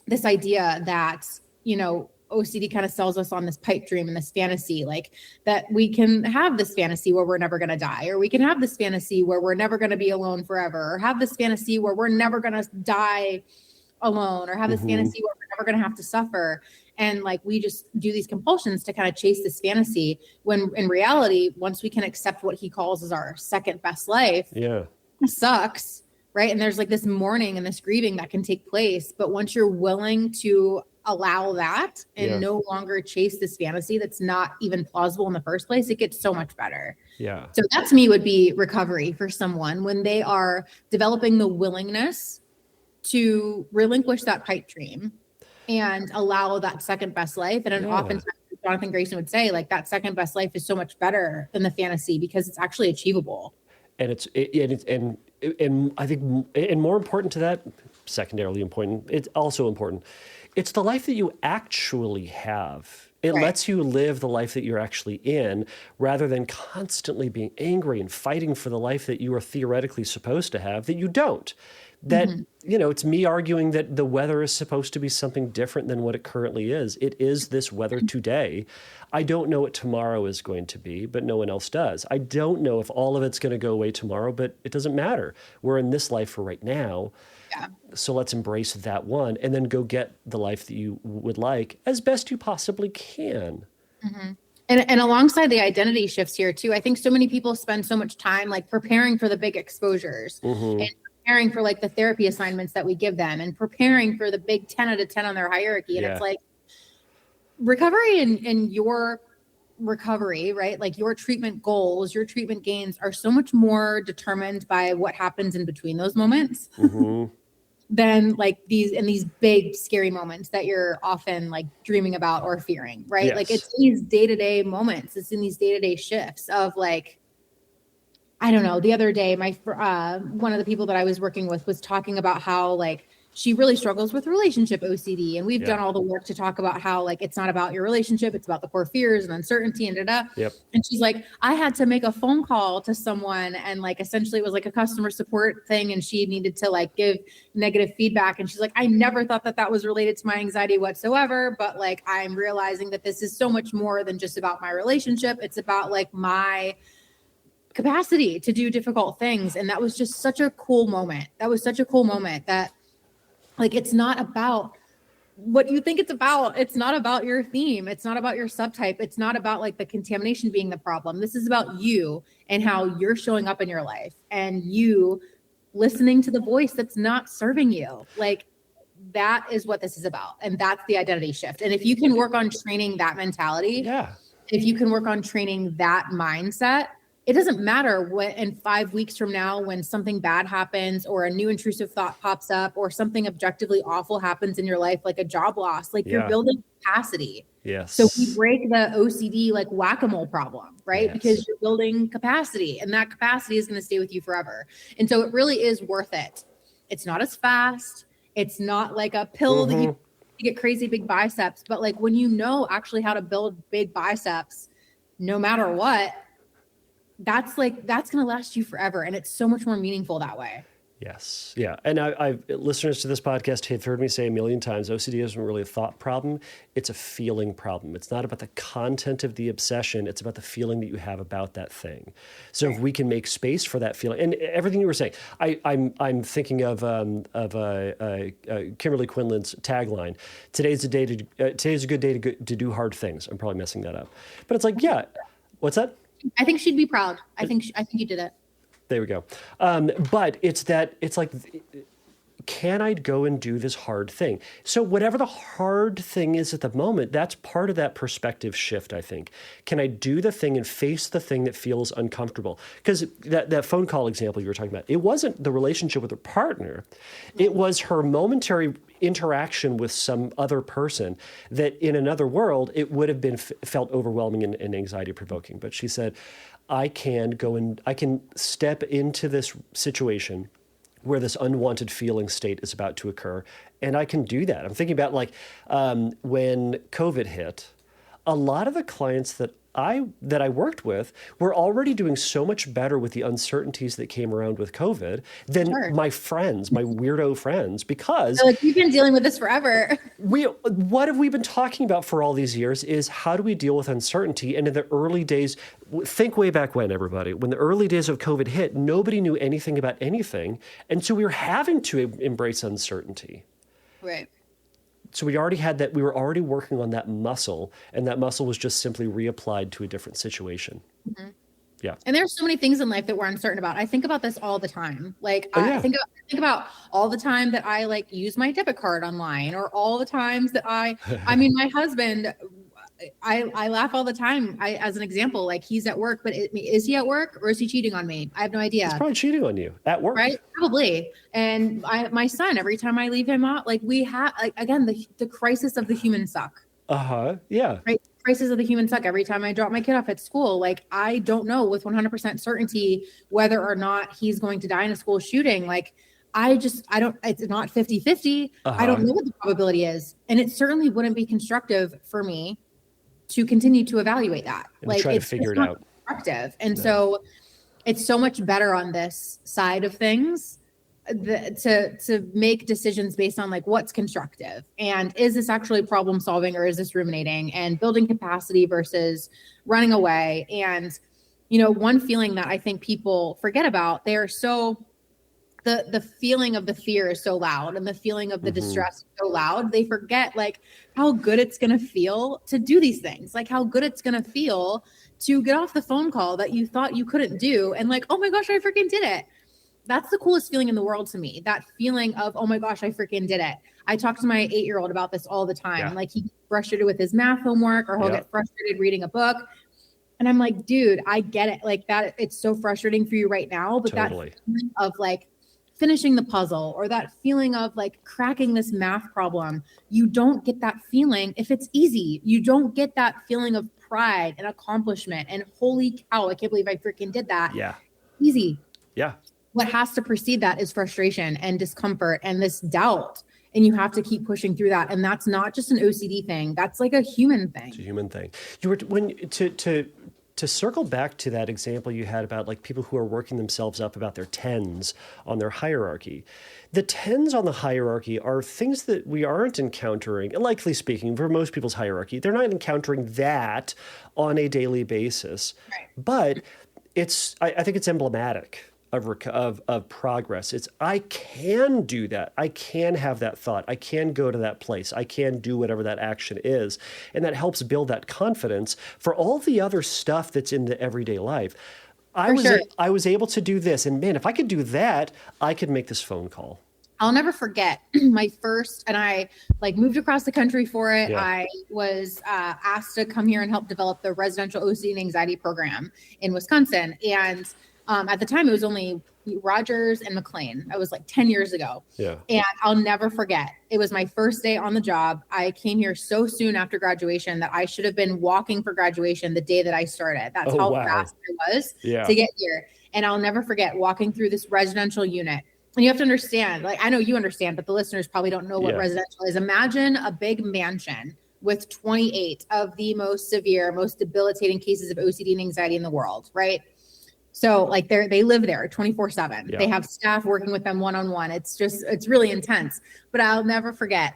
This idea that, OCD kind of sells us on this pipe dream and this fantasy, like that we can have this fantasy where we're never going to die, or we can have this fantasy where we're never going to be alone forever, or have this fantasy where we're never going to die alone, or have this fantasy where we're never going to have to suffer. And like, we just do these compulsions to kind of chase this fantasy, when in reality, once we can accept what he calls as our second best life, it sucks. Right. And there's like this mourning and this grieving that can take place. But once you're willing to allow that and no longer chase this fantasy that's not even plausible in the first place, it gets so much better. Yeah. So that to me would be recovery for someone, when they are developing the willingness to relinquish that pipe dream and allow that second best life. And oftentimes Jonathan Grayson would say, like, that second best life is so much better than the fantasy because it's actually achievable. And and I think, and more important to that, secondarily important, it's also important, it's the life that you actually have. It lets you live the life that you're actually in, rather than constantly being angry and fighting for the life that you are theoretically supposed to have that you don't. That, it's me arguing that the weather is supposed to be something different than what it currently is. It is this weather today. I don't know what tomorrow is going to be, but no one else does. I don't know if all of it's going to go away tomorrow, but it doesn't matter. We're in this life for right now. Yeah. So let's embrace that one and then go get the life that you would like as best you possibly can. And alongside the identity shifts here too, I think so many people spend so much time like preparing for the big exposures and preparing for like the therapy assignments that we give them and preparing for the big 10 out of 10 on their hierarchy. And it's like recovery and your recovery, right? Like your treatment goals, your treatment gains are so much more determined by what happens in between those moments than like these big scary moments that you're often like dreaming about or fearing, right? Yes. Like it's these day-to-day moments. It's in these day-to-day shifts of like, I don't know, the other day, my one of the people that I was working with was talking about how like she really struggles with relationship OCD. And we've done all the work to talk about how like, it's not about your relationship. It's about the core fears and uncertainty and And she's like, I had to make a phone call to someone and like, essentially it was like a customer support thing. And she needed to like give negative feedback. And she's like, I never thought that that was related to my anxiety whatsoever. But like, I'm realizing that this is so much more than just about my relationship. It's about like my capacity to do difficult things. And that was just such a cool moment. That was such a cool moment that like, it's not about what you think it's about. It's not about your theme. It's not about your subtype. It's not about like the contamination being the problem. This is about you and how you're showing up in your life and you listening to the voice that's not serving you. Like that is what this is about. And that's the identity shift. And if you can work on training that mentality, if you can work on training that mindset, it doesn't matter what in 5 weeks from now, when something bad happens or a new intrusive thought pops up or something objectively awful happens in your life, like a job loss, like you're building capacity. Yes. So we break the OCD like whack-a-mole problem, right? Because you're building capacity and that capacity is going to stay with you forever. And so it really is worth it. It's not as fast. It's not like a pill that you get crazy big biceps, but like when you know actually how to build big biceps, no matter what, that's going to last you forever. And it's so much more meaningful that way. Yes. Yeah. And I've listeners to this podcast have heard me say a million times, OCD isn't really a thought problem. It's a feeling problem. It's not about the content of the obsession. It's about the feeling that you have about that thing. So if we can make space for that feeling and everything you were saying, I'm thinking of Kimberly Quinlan's tagline. Today's a good day to do hard things. I'm probably messing that up, but it's like, what's that? I think she'd be proud. I think you did it. There we go. But it's like, can I go and do this hard thing? So whatever the hard thing is at the moment, that's part of that perspective shift, I think. Can I do the thing and face the thing that feels uncomfortable? Because that phone call example you were talking about, it wasn't the relationship with her partner. It was her momentary interaction with some other person that in another world, it would have been felt overwhelming and anxiety provoking. But she said, I can step into this situation where this unwanted feeling state is about to occur. And I can do that. I'm thinking about like when COVID hit, a lot of the clients that I worked with were already doing so much better with the uncertainties that came around with COVID than my friends, my weirdo friends, because so like you've been dealing with this forever. What have we been talking about for all these years is how do we deal with uncertainty? And in the early days, think way back when, everybody, when the early days of COVID hit, nobody knew anything about anything. And so we were having to embrace uncertainty. Right. So we already had that. We were already working on that muscle, and that muscle was just simply reapplied to a different situation. Mm-hmm. Yeah. And there's so many things in life that we're uncertain about. I think about this all the time. Like yeah. I think about all the time that I like use my debit card online, or all the times that I mean, my husband, I laugh all the time. As an example, like he's at work, but is he at work or is he cheating on me? I have no idea. He's probably cheating on you at work. Right? Probably. And my son, every time I leave him out, like we have, like, again, the crisis of the human suck. Yeah. Right. Crisis of the human suck. Every time I drop my kid off at school, like I don't know with 100% certainty whether or not he's going to die in a school shooting. Like I don't, it's not 50-50. I don't know what the probability is. And it certainly wouldn't be constructive for me to continue to evaluate that. And like try to figure it out. Constructive. And so it's so much better on this side of things to make decisions based on like what's constructive, and is this actually problem solving, or is this ruminating and building capacity versus running away. And one feeling that I think people forget about, they are so the feeling of the fear is so loud, and the feeling of the distress is so loud, they forget like how good it's going to feel to do these things, like how good it's going to feel to get off the phone call that you thought you couldn't do, and like, oh my gosh, I freaking did it. That's the coolest feeling in the world to me. That feeling of, oh my gosh, I freaking did it. I talk to my 8-year-old about this all the time. Yeah. Like he gets frustrated with his math homework, or he'll get frustrated reading a book. And I'm like, dude, I get it. Like that, it's so frustrating for you right now. But totally. That feeling of like finishing the puzzle, or that feeling of like cracking this math problem, you don't get that feeling if it's easy. You don't get that feeling of pride and accomplishment and holy cow, I can't believe I freaking did that. Yeah. Easy. Yeah. What has to precede that is frustration and discomfort and this doubt. And you have to keep pushing through that. And that's not just an OCD thing. That's like a human thing. It's a human thing. You were to circle back to that example you had about like people who are working themselves up about their 10s on their hierarchy. The 10s on the hierarchy are things that we aren't encountering, likely speaking, for most people's hierarchy. They're not encountering that on a daily basis. Right. But I think it's emblematic of progress. It's, I can do that. I can have that thought. I can go to that place. I can do whatever that action is. And that helps build that confidence for all the other stuff that's in the everyday life. I was able to do this. And man, if I could do that, I could make this phone call. I'll never forget my first, and I like moved across the country for it. Yeah. I was asked to come here and help develop the residential OCD and anxiety program in Wisconsin. And at the time, it was only Rogers and McLean. That was like 10 years ago. Yeah. And I'll never forget. It was my first day on the job. I came here so soon after graduation that I should have been walking for graduation the day that I started. That's how fast I was to get here. And I'll never forget walking through this residential unit. And you have to understand, like, I know you understand, but the listeners probably don't know what residential is. Imagine a big mansion with 28 of the most severe, most debilitating cases of OCD and anxiety in the world, right? So like they live there 24/7. They have staff working with them one-on-one. It's really intense. But I'll never forget.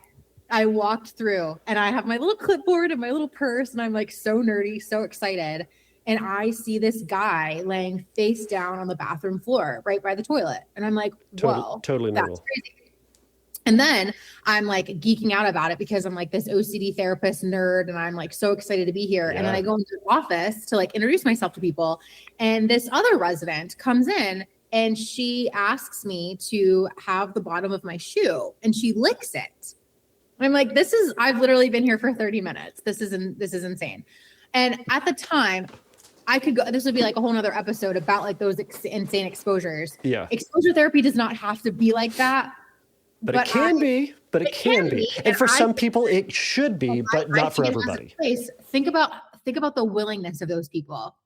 I walked through and I have my little clipboard and my little purse, and I'm like so nerdy, so excited. And I see this guy laying face down on the bathroom floor right by the toilet. And I'm like, whoa, totally normal. That's crazy. And then I'm like geeking out about it because I'm like this OCD therapist nerd, and I'm like so excited to be here. Yeah. And then I go into the office to like introduce myself to people. And this other resident comes in and she asks me to have the bottom of my shoe, and she licks it. I'm like, I've literally been here for 30 minutes. This is insane. And at the time, I could go, this would be like a whole nother episode about like those insane exposures. Yeah. Exposure therapy does not have to be like that. But it can be. And for some people, it should be, but not for everybody. Think about the willingness of those people.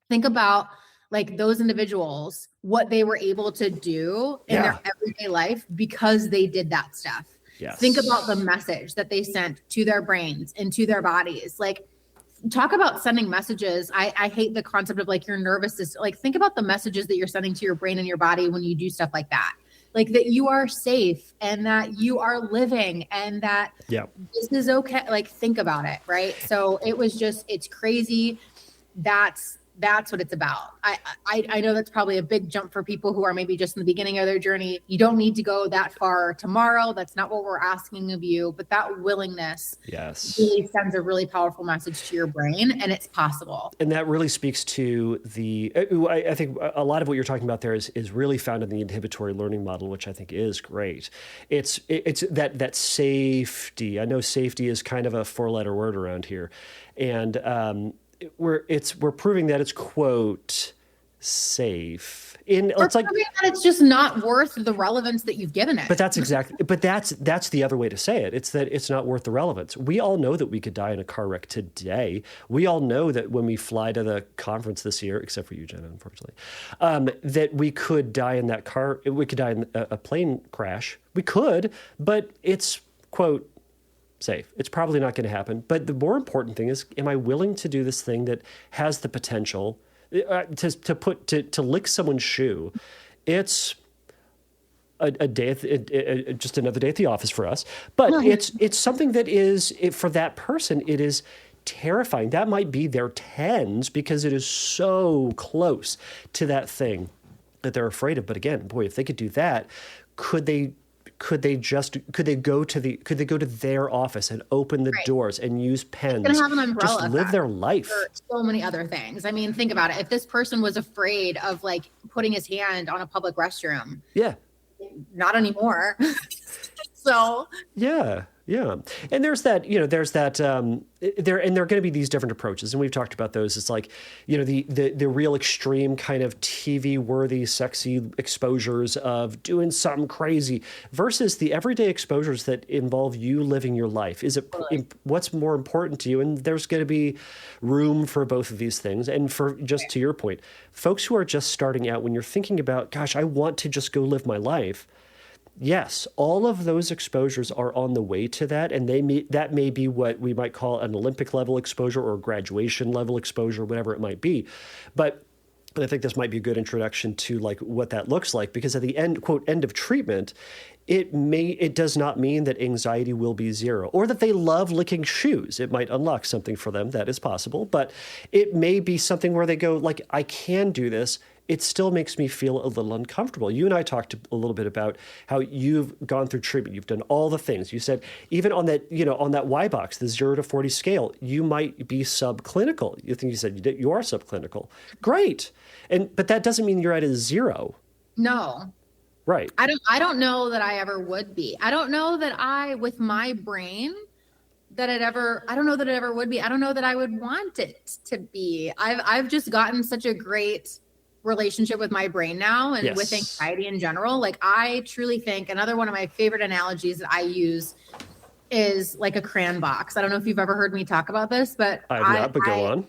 Think about like those individuals, what they were able to do in their everyday life because they did that stuff. Yes. Think about the message that they sent to their brains and to their bodies. Like, talk about sending messages. I hate the concept of like your nervous system. Like, think about the messages that you're sending to your brain and your body when you do stuff like that. Like that you are safe and that you are living and that this is okay. Like, think about it, right? So it's crazy. That's That's what it's about. I know that's probably a big jump for people who are maybe just in the beginning of their journey. You don't need to go that far tomorrow. That's not what we're asking of you, but that willingness really sends a really powerful message to your brain, and it's possible. And that really speaks to I think a lot of what you're talking about there is really found in the inhibitory learning model, which I think is great. It's that safety. I know safety is kind of a 4-letter word around here. And we're proving that it's, quote, safe. It's like that it's just not worth the relevance that you've given it. But that's the other way to say it. It's that it's not worth the relevance. We all know that we could die in a car wreck today. We all know that when we fly to the conference this year, except for you, Jenna, unfortunately, that we could die in that car. We could die in a plane crash. We could, but it's, quote, safe. It's probably not going to happen. But the more important thing is, am I willing to do this thing that has the potential to lick someone's shoe? It's a day, just another day at the office for us. But it's something that is, for that person, it is terrifying. That might be their tens because it is so close to that thing that they're afraid of. But again, boy, if they could do that, could they go to their office and open the doors and use pens? Have an umbrella just live their life. For so many other things. I mean, think about it. If this person was afraid of like putting his hand on a public restroom, not anymore. So yeah. And there are going to be these different approaches. And we've talked about those. It's like, the real extreme kind of TV worthy, sexy exposures of doing something crazy versus the everyday exposures that involve you living your life. Is it what's more important to you? And there's going to be room for both of these things. And for just to your point, folks who are just starting out, when you're thinking about, gosh, I want to just go live my life. Yes, all of those exposures are on the way to that, and that may be what we might call an Olympic level exposure or graduation level exposure, whatever it might be. But I think this might be a good introduction to like what that looks like, because at the end, quote, end of treatment, it does not mean that anxiety will be zero or that they love licking shoes. It might unlock something for them. That is possible, but it may be something where they go like, I can do this. It still makes me feel a little uncomfortable. You and I talked a little bit about how you've gone through treatment. You've done all the things. You said even on that, on that Y box, the 0 to 40 scale, you might be subclinical. You said you are subclinical. Great. But that doesn't mean you're at a 0. No. Right. I don't know that I ever would be. I don't know that with my brain, I don't know that it ever would be. I don't know that I would want it to be. I've just gotten such a great relationship with my brain now and with anxiety in general. Like, I truly think another one of my favorite analogies that I use is like a crayon box. I don't know if you've ever heard me talk about this, but I've not, but go on.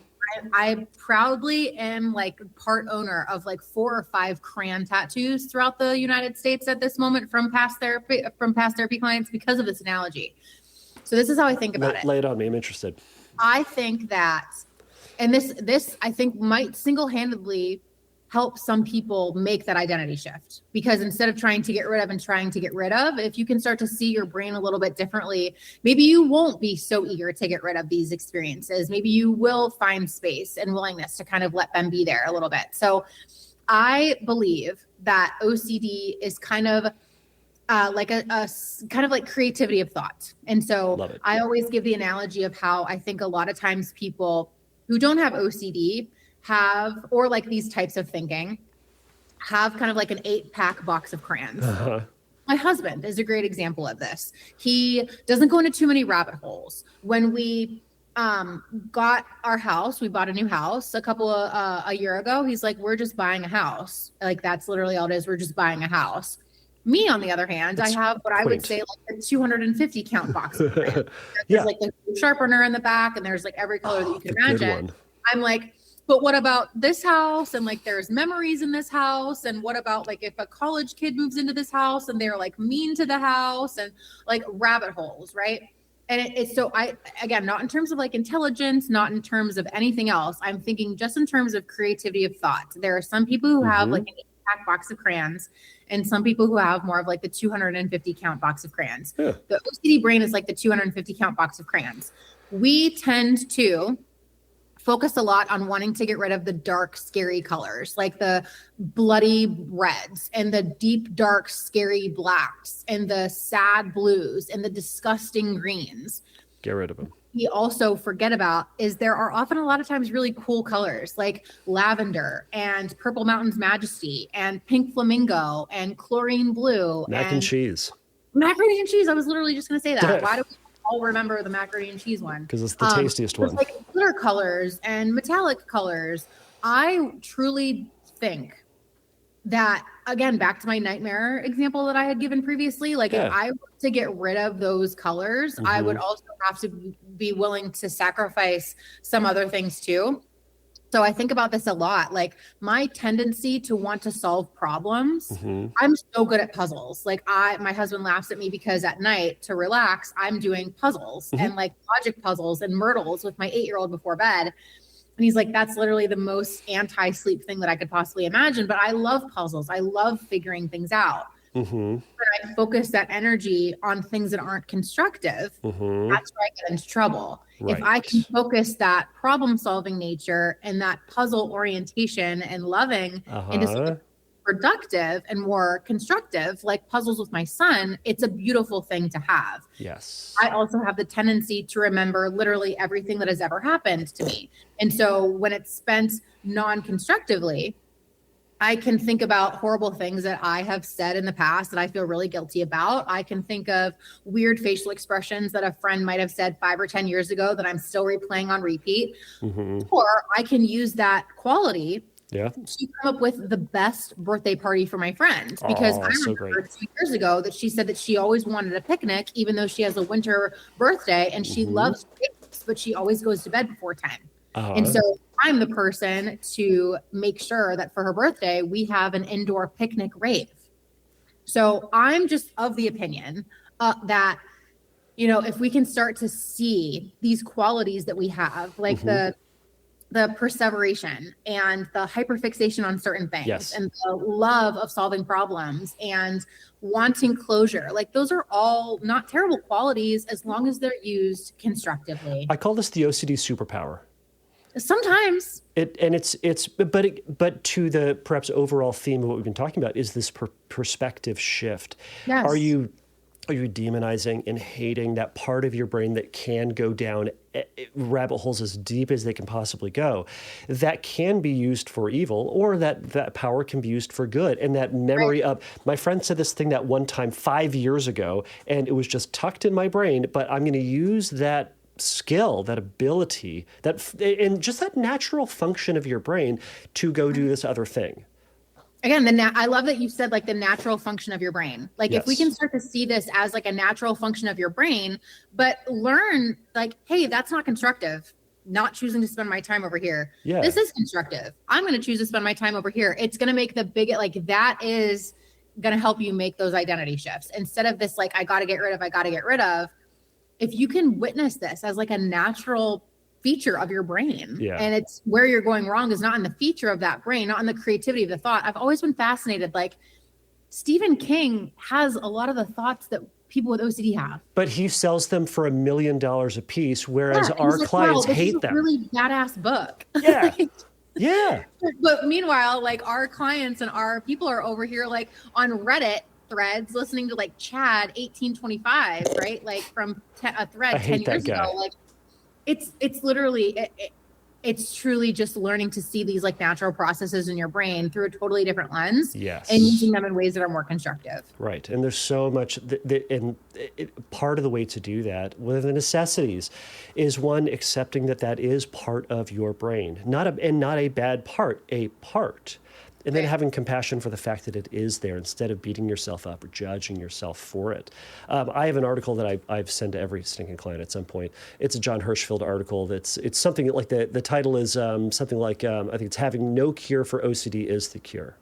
I proudly am like part owner of like 4 or 5 crayon tattoos throughout the United States at this moment from past therapy clients because of this analogy. So this is how I think about it. Lay it on me. I'm interested. I think that, and this I think might single-handedly help some people make that identity shift, because instead of trying to get rid of, if you can start to see your brain a little bit differently, maybe you won't be so eager to get rid of these experiences. Maybe you will find space and willingness to kind of let them be there a little bit. So I believe that OCD is kind of like a kind of like creativity of thought. And so I always give the analogy of how I think a lot of times people who don't have OCD or like these types of thinking, have kind of like an 8-pack box of crayons. Uh-huh. My husband is a great example of this. He doesn't go into too many rabbit holes. When we got our house, we bought a new house a year ago. He's like, we're just buying a house. Like, that's literally all it is. We're just buying a house. Me, on the other hand, I have what I would say like a 250 count box of crayons. There's like the sharpener in the back, and there's like every color that you can imagine. I'm like, but what about this house? And like, there's memories in this house. And what about like if a college kid moves into this house and they're like mean to the house, and like rabbit holes, right? And it's so again, not in terms of like intelligence, not in terms of anything else. I'm thinking just in terms of creativity of thought. There are some people who have like an 8-pack box of crayons, and some people who have more of like the 250 count box of crayons. Yeah. The OCD brain is like the 250 count box of crayons. We tend to focus a lot on wanting to get rid of the dark, scary colors, like the bloody reds and the deep, dark, scary blacks and the sad blues and the disgusting greens. Get rid of them. We also forget about is there are often a lot of times really cool colors like lavender and Purple Mountain's Majesty and pink flamingo and chlorine blue. Mac and cheese. Macaroni and cheese. I was literally just going to say that. Why do we all remember the macaroni and cheese one? Because it's the tastiest one. Like glitter colors and metallic colors. I truly think that, again, back to my nightmare example that I had given previously, like if I were to get rid of those colors, I would also have to be willing to sacrifice some other things too. So I think about this a lot, like my tendency to want to solve problems. I'm so good at puzzles. Like my husband laughs at me because at night to relax, I'm doing puzzles and like logic puzzles and Myrtles with my 8-year-old before bed. And he's like, that's literally the most anti-sleep thing that I could possibly imagine. But I love puzzles. I love figuring things out. But I focus that energy on things that aren't constructive. That's where I get into trouble. Right. If I can focus that problem-solving nature and that puzzle orientation and loving into something productive and more constructive, like puzzles with my son, it's a beautiful thing to have. Yes. I also have the tendency to remember literally everything that has ever happened to me. And so when it's spent non-constructively, I can think about horrible things that I have said in the past that I feel really guilty about. I can think of weird facial expressions that a friend might have said 5 or 10 years ago that I'm still replaying on repeat. Or I can use that quality to come up with the best birthday party for my friend. Because I remember 2 years ago that she said that she always wanted a picnic, even though she has a winter birthday and she loves picnics, but she always goes to bed before 10. And so I'm the person to make sure that for her birthday, we have an indoor picnic rave. So I'm just of the opinion that, you know, if we can start to see these qualities that we have, like the perseveration and the hyperfixation on certain things and the love of solving problems and wanting closure, like those are all not terrible qualities as long as they're used constructively. I call this the OCD superpower. Sometimes but to the perhaps overall theme of what we've been talking about is this perspective shift. Yes. Are you demonizing and hating that part of your brain that can go down rabbit holes as deep as they can possibly go, that can be used for evil, or that power can be used for good? And that memory of, my friend said this thing that one time 5 years ago, and it was just tucked in my brain, but I'm going to use that skill, that ability, and just that natural function of your brain to go do this other thing. Again, I love that you said like the natural function of your brain. Like if we can start to see this as like a natural function of your brain, but learn like, hey, that's not constructive. Not choosing to spend my time over here. Yeah. This is constructive. I'm going to choose to spend my time over here. It's going to make the biggest, like that is going to help you make those identity shifts instead of this, like, I got to get rid of. If you can witness this as like a natural feature of your brain and it's where you're going wrong is not in the feature of that brain, not in the creativity of the thought. I've always been fascinated. Like Stephen King has a lot of the thoughts that people with OCD have, but he sells them for $1 million a piece. Whereas our clients hate them. Really badass book. Yeah. Yeah. But meanwhile, like our clients and our people are over here, like on Reddit threads, listening to like Chad 1825, right? Like from a thread 10 years ago. Like it's literally, it's truly just learning to see these like natural processes in your brain through a totally different lens. Yes. And using them in ways that are more constructive. Right. And there's so much, part of the way to do that, one of the necessities is one, accepting that is part of your brain, not a bad part, a part. And then having compassion for the fact that it is there instead of beating yourself up or judging yourself for it. I have an article that I've sent to every stinking client at some point. It's a John Hirschfeld article. It's something like the title is something like, I think it's having no cure for OCD is the cure.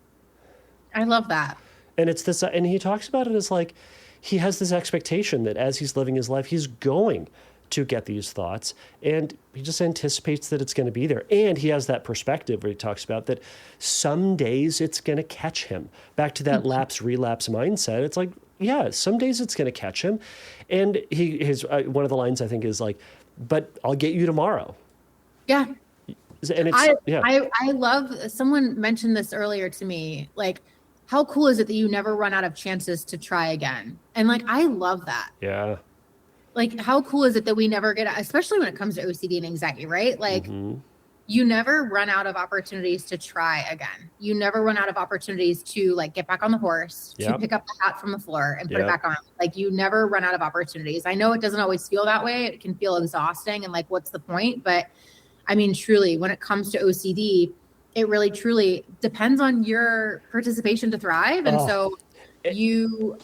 I love that. And it's this, and he talks about it as like, he has this expectation that as he's living his life, he's going to get these thoughts, and he just anticipates that it's going to be there. And he has that perspective where he talks about that some days it's going to catch him. Back to that relapse mindset. It's like, yeah, some days it's going to catch him. And his one of the lines I think is like, but I'll get you tomorrow. Yeah. And it's, I love, someone mentioned this earlier to me, like, how cool is it that you never run out of chances to try again? And like, I love that. Yeah. Like, how cool is it that we never get, especially when it comes to OCD and anxiety, right? Like, you never run out of opportunities to try again. You never run out of opportunities to like get back on the horse, to pick up the hat from the floor and put it back on. Like, you never run out of opportunities. I know it doesn't always feel that way. It can feel exhausting and like, what's the point? But I mean, truly, when it comes to OCD, it really truly depends on your participation to thrive. And so you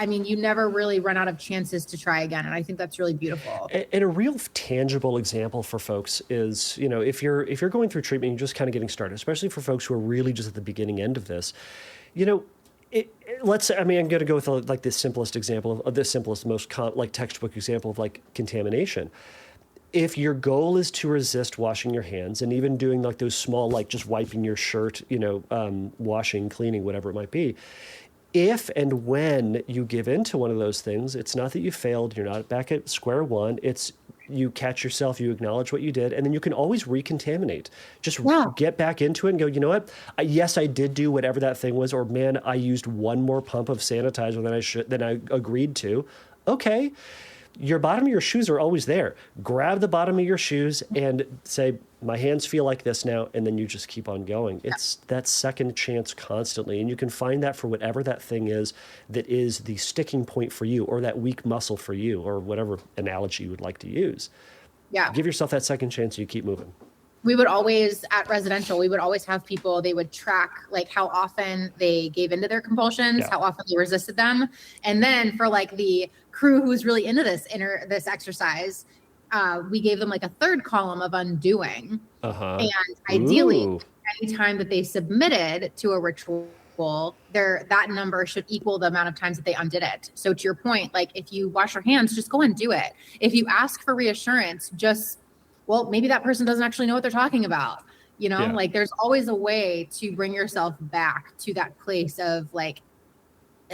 never really run out of chances to try again. And I think that's really beautiful. And a real tangible example for folks is, you know, if you're going through treatment, you're just kind of getting started, especially for folks who are really just at the beginning end of this, you know, let's say, I mean, I'm going to go with like the simplest example of the simplest, most textbook example of like contamination. If your goal is to resist washing your hands and even doing like those small, like just wiping your shirt, you know, washing, cleaning, whatever it might be, if and when you give in to one of those things, it's not that you failed, you're not back at square one, it's you catch yourself, you acknowledge what you did, and then you can always recontaminate. Just get back into it and go, you know what? Yes, I did do whatever that thing was, or man, I used one more pump of sanitizer than I agreed to. Okay. Your bottom of your shoes are always there. Grab the bottom of your shoes and say, my hands feel like this now, and then you just keep on going. It's that second chance constantly, and you can find that for whatever that thing is that is the sticking point for you, or that weak muscle for you, or whatever analogy you would like to use. Yeah. Give yourself that second chance and you keep moving. We would always, at residential, we would always have people, they would track like how often they gave into their compulsions, how often they resisted them. And then for like the crew who's really into this exercise, we gave them like a third column of undoing. And ideally, any time that they submitted to a ritual, that number should equal the amount of times that they undid it. So to your point, like if you wash your hands, just go and do it. If you ask for reassurance, well, maybe that person doesn't actually know what they're talking about. You know, like there's always a way to bring yourself back to that place of like,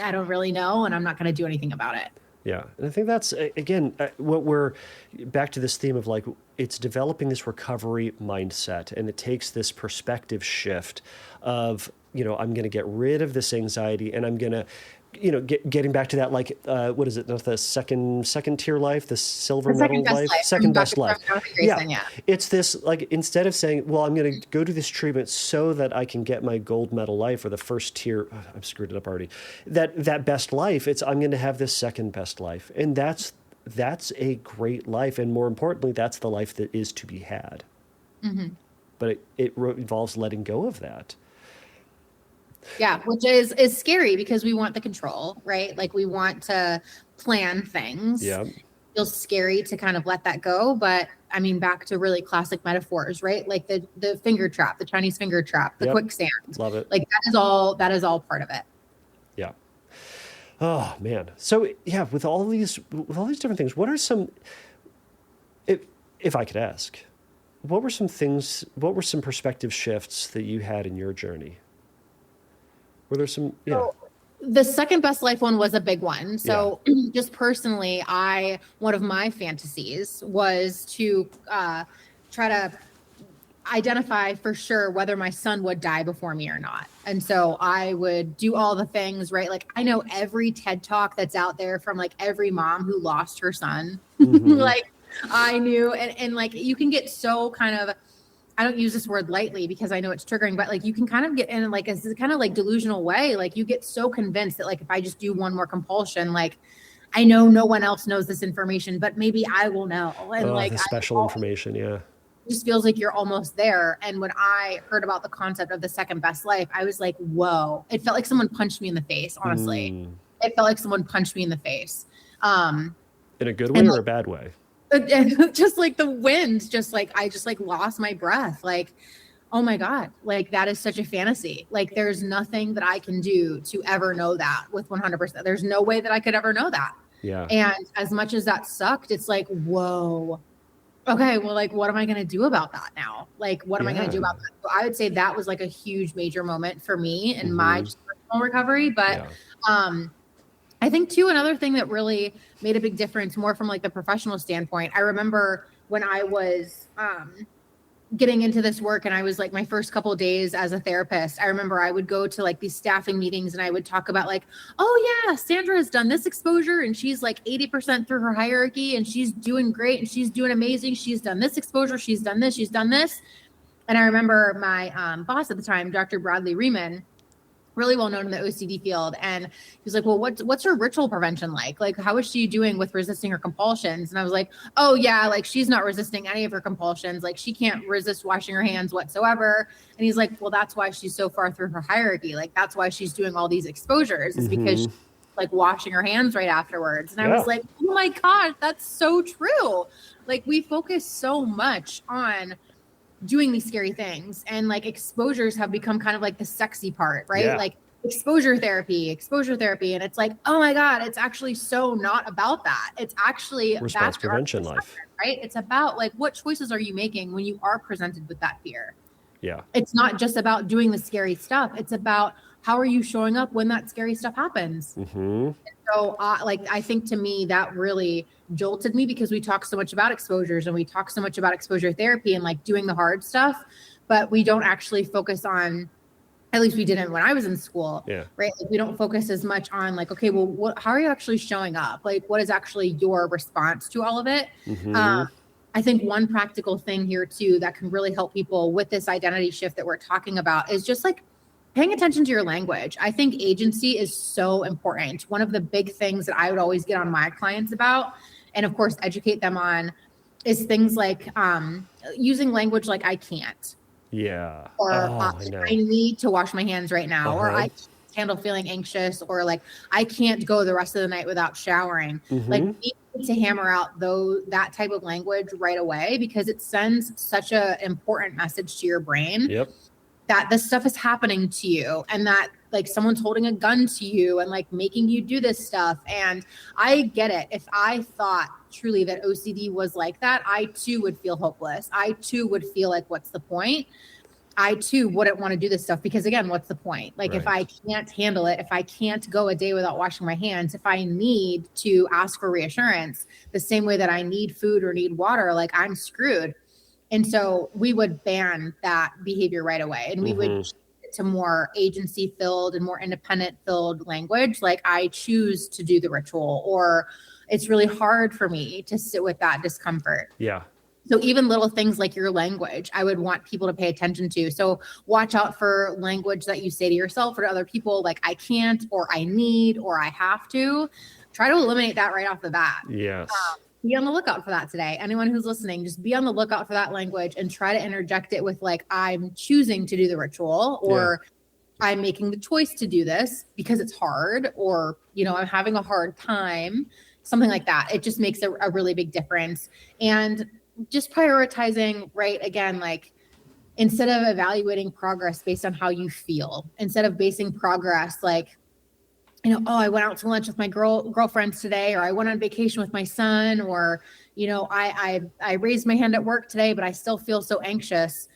I don't really know, and I'm not going to do anything about it. Yeah. And I think that's, again, what we're back to this theme of like, it's developing this recovery mindset, and it takes this perspective shift of, you know, I'm going to get rid of this anxiety, and I'm going to, you know, getting back to that, like, what is it? The second tier life, the silver medal life, second best life. Yeah. It's this, like, instead of saying, well, I'm going to go to this treatment so that I can get my gold medal life, or the first tier, I've screwed it up already, that best life, it's, I'm going to have this second best life. And that's a great life. And more importantly, that's the life that is to be had. But it involves letting go of that. Yeah, which is scary because we want the control, right? Like we want to plan things. Yeah. It feels scary to kind of let that go. But I mean, back to really classic metaphors, right? Like the finger trap, the Chinese finger trap, the quicksand. Love it. Like that is all part of it. Yeah. Oh man. So yeah, with all these different things, what are some, if I could ask, what were some perspective shifts that you had in your journey? Were there some, So the second best life one was a big one. So just personally, one of my fantasies was to try to identify for sure whether my son would die before me or not. And so I would do all the things, right? Like I know every TED talk that's out there from like every mom who lost her son. Like I knew, and like you can get so kind of, I don't use this word lightly because I know it's triggering, but like you can kind of get in like a kind of like delusional way. Like you get so convinced that like if I just do one more compulsion, like I know no one else knows this information, but maybe I will know. And like the special information, It just feels like you're almost there. And when I heard about the concept of the second best life, I was like, whoa! It felt like someone punched me in the face. Honestly, it felt like someone punched me in the face. In a good way or a bad way? Just like the wind, I just lost my breath. Like, oh my God, like that is such a fantasy. Like there's nothing that I can do to ever know that with 100%. There's no way that I could ever know that. Yeah. And as much as that sucked, it's like, whoa, okay, well, like, what am I going to do about that now? Like, what am I going to do about that? So I would say that was like a huge major moment for me in my just personal recovery. But, I think too, another thing that really made a big difference more from like the professional standpoint, I remember when I was getting into this work, and I was like, my first couple of days as a therapist, I remember I would go to like these staffing meetings and I would talk about like, oh yeah, Sandra has done this exposure and she's like 80% through her hierarchy and she's doing great and she's doing amazing. She's done this exposure. She's done this. She's done this. And I remember my boss at the time, Dr. Bradley Riemann, really well known in the OCD field. And he was like, well, what's her ritual prevention like? Like, how is she doing with resisting her compulsions? And I was like, oh yeah, like she's not resisting any of her compulsions. Like she can't resist washing her hands whatsoever. And he's like, well, that's why she's so far through her hierarchy. Like, that's why she's doing all these exposures is because she's like washing her hands right afterwards. And I was like, oh my God, that's so true. Like we focus so much on doing these scary things, and like exposures have become kind of like the sexy part, right? Like exposure therapy. And it's like, oh my God, it's actually so not about that. It's actually response prevention life, right? It's about like, what choices are you making when you are presented with that fear? Yeah. It's not just about doing the scary stuff. It's about how are you showing up when that scary stuff happens? So like, I think to me that really jolted me, because we talk so much about exposures and we talk so much about exposure therapy and like doing the hard stuff, but we don't actually focus on, at least we didn't when I was in school, right? Like we don't focus as much on like, okay, well, how are you actually showing up? Like what is actually your response to all of it? I think one practical thing here too, that can really help people with this identity shift that we're talking about is just like paying attention to your language. I think agency is so important. One of the big things that I would always get on my clients about, and of course educate them on, is things like using language like I can't. Or I need to wash my hands right now. Or I can't handle feeling anxious. Or like I can't go the rest of the night without showering. Like we need to hammer out that type of language right away, because it sends such an important message to your brain that this stuff is happening to you, and that like someone's holding a gun to you and like making you do this stuff. And I get it. If I thought truly that OCD was like that, I too would feel hopeless. I too would feel like, what's the point? I too wouldn't want to do this stuff, because again, what's the point? Like if I can't handle it, if I can't go a day without washing my hands, if I need to ask for reassurance the same way that I need food or need water, like I'm screwed. And so we would ban that behavior right away. And we would shift it to more agency filled and more independent filled language. Like I choose to do the ritual, or it's really hard for me to sit with that discomfort. So even little things like your language, I would want people to pay attention to. So watch out for language that you say to yourself or to other people, like I can't, or I need, or I have to. Try to eliminate that right off the bat. Be on the lookout for that today. Anyone who's listening, just be on the lookout for that language and try to interject it with like, I'm choosing to do the ritual, or I'm making the choice to do this because it's hard, or, you know, I'm having a hard time, something like that. It just makes a really big difference. And just prioritizing, right? Again, like instead of evaluating progress based on how you feel, instead of basing progress like, you know, oh, I went out to lunch with my girlfriends today, or I went on vacation with my son, or, you know, I raised my hand at work today, but I still feel so anxious.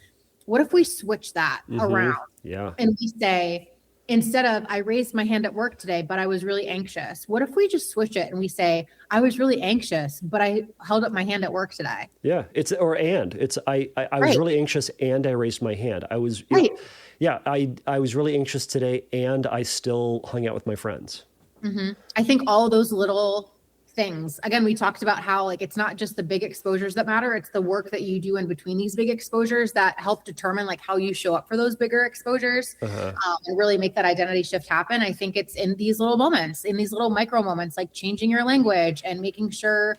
What if we switch that around? And we say, instead of I raised my hand at work today, but I was really anxious. What if we just switch it and we say, I was really anxious, but I held up my hand at work today? I was really anxious and I raised my hand. I was I was really anxious today and I still hung out with my friends. I think all those little things, again, we talked about how like it's not just the big exposures that matter, it's the work that you do in between these big exposures that help determine like how you show up for those bigger exposures, and really make that identity shift happen. I think it's in these little moments, in these little micro moments, like changing your language and making sure,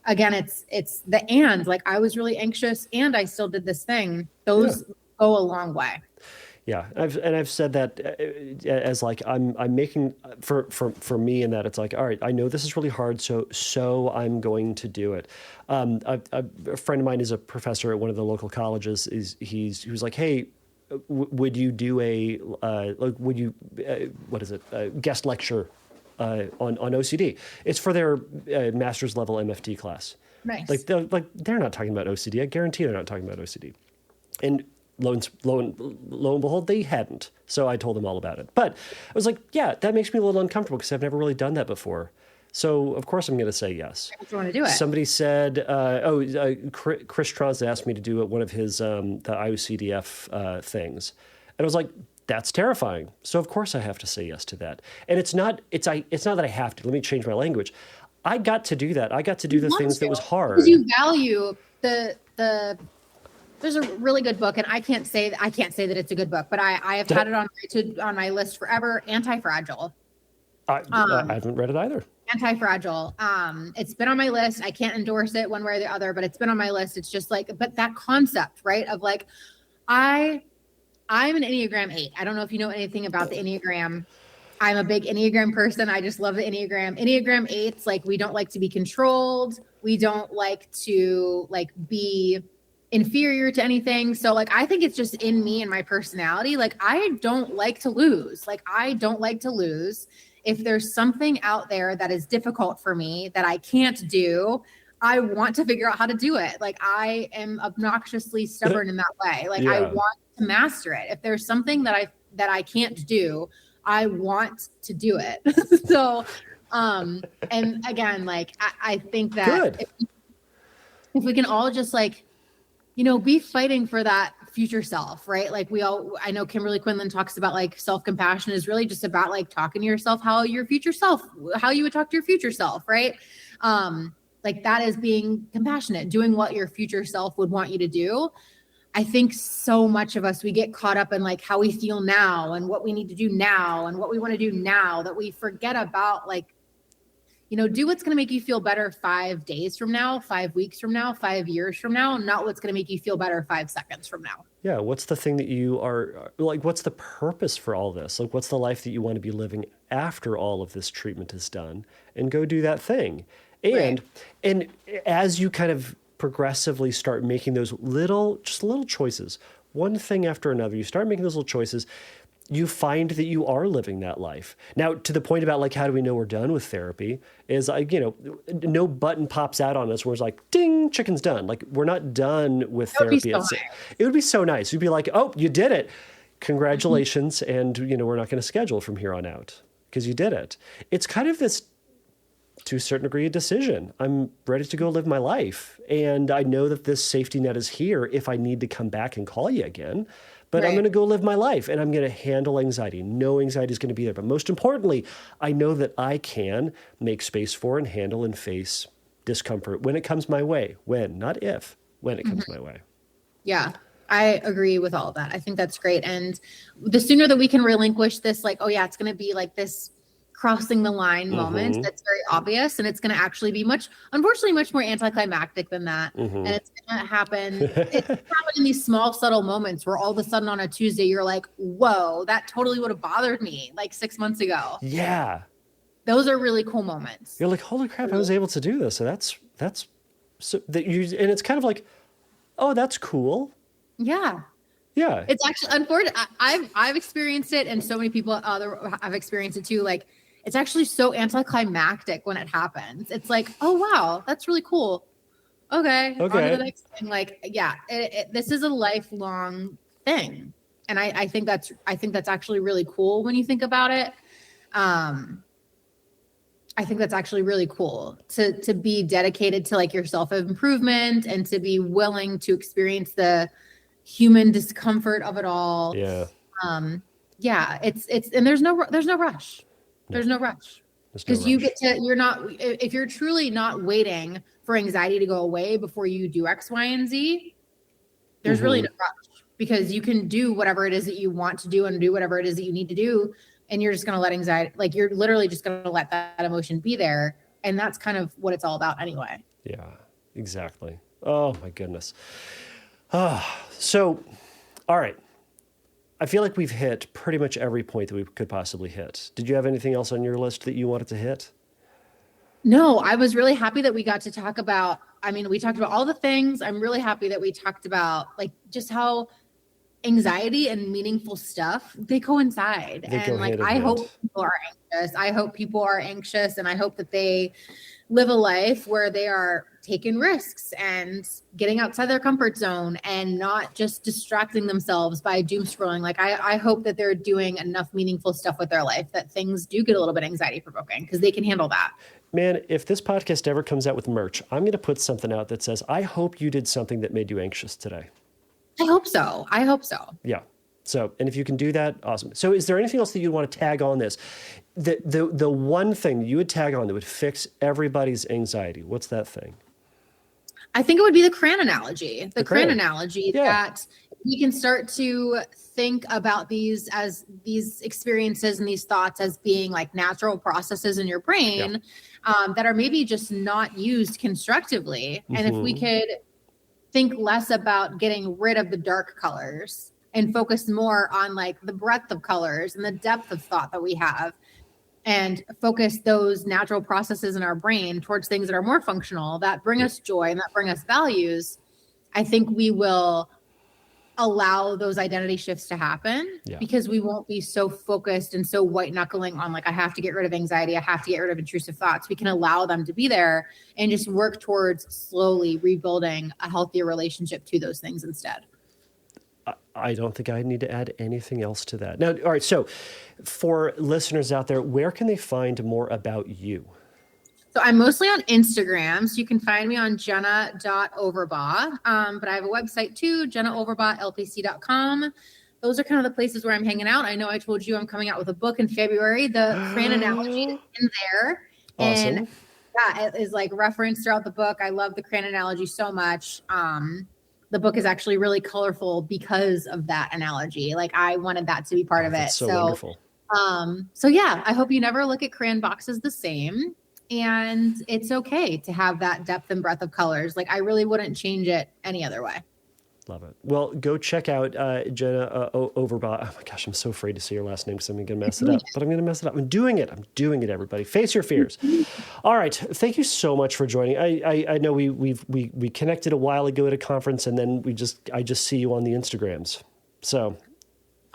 again, it's the and, like I was really anxious and I still did this thing. Those go a long way. I've said that as like I'm making for me, in that it's like, all right, I know this is really hard, so I'm going to do it. A friend of mine is a professor at one of the local colleges. He was like, hey, would you do a guest lecture on OCD? It's for their master's level MFT class. Nice. Like they're not talking about OCD. I guarantee they're not talking about OCD. And lo and behold, they hadn't. So I told them all about it. But I was like, yeah, that makes me a little uncomfortable because I've never really done that before. So of course I'm going to say yes. If you want to do it. Somebody said, Chris Trons asked me to do one of his, the IOCDF things. And I was like, that's terrifying. So of course I have to say yes to that. And it's not that I have to. Let me change my language. I got to do that. I got to do the things that was hard. Because you value there's a really good book, and I can't say that it's a good book, but I have had it on my list forever. Anti-Fragile. I haven't read it either. Anti-Fragile. It's been on my list. I can't endorse it one way or the other, but it's been on my list. It's just like, but that concept, right? Of like, I'm an Enneagram 8. I don't know if you know anything about the Enneagram. I'm a big Enneagram person. I just love the Enneagram. Enneagram 8s, like, we don't like to be controlled. We don't like to like be inferior to anything. So like, I think it's just in me and my personality. Like, I don't like to lose. If there's something out there that is difficult for me that I can't do, I want to figure out how to do it. Like, I am obnoxiously stubborn in that way. Like, I want to master it. If there's something that I can't do, I want to do it. So, and again, like, I think that if we can all just like, be fighting for that future self, right? Like, I know Kimberly Quinlan talks about like self-compassion is really just about like talking to yourself, how you would talk to your future self, right? Like, that is being compassionate, doing what your future self would want you to do. I think so much of us, we get caught up in like how we feel now and what we need to do now and what we want to do now, that we forget about like, do what's going to make you feel better 5 days from now, 5 weeks from now, 5 years from now, not what's going to make you feel better 5 seconds from now. Yeah. What's the thing that you are like, what's the purpose for all this? Like, what's the life that you want to be living after all of this treatment is done? And go do that thing. And as you kind of progressively start making those little choices, one thing after another, you start making those little choices, you find that you are living that life. Now, to the point about like, how do we know we're done with therapy is like, no button pops out on us where it's like, ding, chicken's done. Like, we're not done with therapy. It would be so nice. You'd be like, oh, you did it. Congratulations. And, we're not going to schedule from here on out because you did it. It's kind of this, to a certain degree, a decision. I'm ready to go live my life. And I know that this safety net is here if I need to come back and call you again. But I'm going to go live my life, and I'm going to handle anxiety. No anxiety is going to be there. But most importantly, I know that I can make space for and handle and face discomfort when it comes my way. When, not if, when it comes my way. Yeah, I agree with all of that. I think that's great. And the sooner that we can relinquish this, like, oh yeah, it's going to be like this crossing the line moment that's very obvious, and it's going to actually be unfortunately much more anticlimactic than that. And it's going to happen. It's happened in these small, subtle moments where all of a sudden on a Tuesday, you're like, whoa, that totally would have bothered me like 6 months ago. Yeah. Those are really cool moments. You're like, holy crap, I was able to do this. So that's so that and it's kind of like, oh, that's cool. Yeah. Yeah. It's actually unfortunate. I've experienced it, and so many people have experienced it too. Like, it's actually so anticlimactic when it happens. It's like, oh wow, that's really cool. Okay. On to the next thing. Like, yeah, this is a lifelong thing, and I think that's actually really cool when you think about it. I think that's actually really cool to be dedicated to like your self-improvement and to be willing to experience the human discomfort of it all. Yeah. It's and there's no rush. There's no rush because if you're truly not waiting for anxiety to go away before you do X, Y, and Z, there's really no rush, because you can do whatever it is that you want to do and do whatever it is that you need to do. And you're just going to let anxiety, like, you're literally just going to let that emotion be there. And that's kind of what it's all about anyway. Yeah, exactly. Oh my goodness. So, all right. I feel like we've hit pretty much every point that we could possibly hit. Did you have anything else on your list that you wanted to hit? No, I was really happy that we got to talk about, we talked about all the things. I'm really happy that we talked about like just how anxiety and meaningful stuff, they coincide. And like, I hope people are anxious. And I hope that they live a life where they are taking risks and getting outside their comfort zone and not just distracting themselves by doom scrolling. Like I hope that they're doing enough meaningful stuff with their life that things do get a little bit anxiety provoking because they can handle that. Man, if this podcast ever comes out with merch, I'm going to put something out that says, I hope you did something that made you anxious today. I hope so. Yeah. So, and if you can do that, awesome. So is there anything else that you want to tag on this? The one thing you would tag on that would fix everybody's anxiety, what's that thing? I think it would be the crayon analogy. The crayon analogy that we can start to think about these as these experiences and these thoughts as being like natural processes in your brain that are maybe just not used constructively. Mm-hmm. And if we could think less about getting rid of the dark colors and focus more on like the breadth of colors and the depth of thought that we have, and focus those natural processes in our brain towards things that are more functional, that bring us joy and that bring us values, I think we will allow those identity shifts to happen because we won't be so focused and so white knuckling on like, I have to get rid of anxiety. I have to get rid of intrusive thoughts. We can allow them to be there and just work towards slowly rebuilding a healthier relationship to those things instead. I don't think I need to add anything else to that. Now, all right. So for listeners out there, where can they find more about you? So I'm mostly on Instagram. So you can find me on Jenna.Overbaugh. But I have a website too, JennaOverbaughLPC.com. Those are kind of the places where I'm hanging out. I know I told you I'm coming out with a book in February. The crayon analogy is in there. Awesome. And it is like referenced throughout the book. I love the crayon analogy so much. The book is actually really colorful because of that analogy. Like I wanted that to be part of it. So wonderful. So yeah, I hope you never look at crayon boxes the same, and it's okay to have that depth and breadth of colors. Like I really wouldn't change it any other way. Love it. Well, go check out Jenna Overbaugh. Oh my gosh, I'm so afraid to say your last name because I'm going to mess it up. But I'm going to mess it up. I'm doing it, everybody. Face your fears. All right. Thank you so much for joining. I know we connected a while ago at a conference, and then I just see you on the Instagrams. So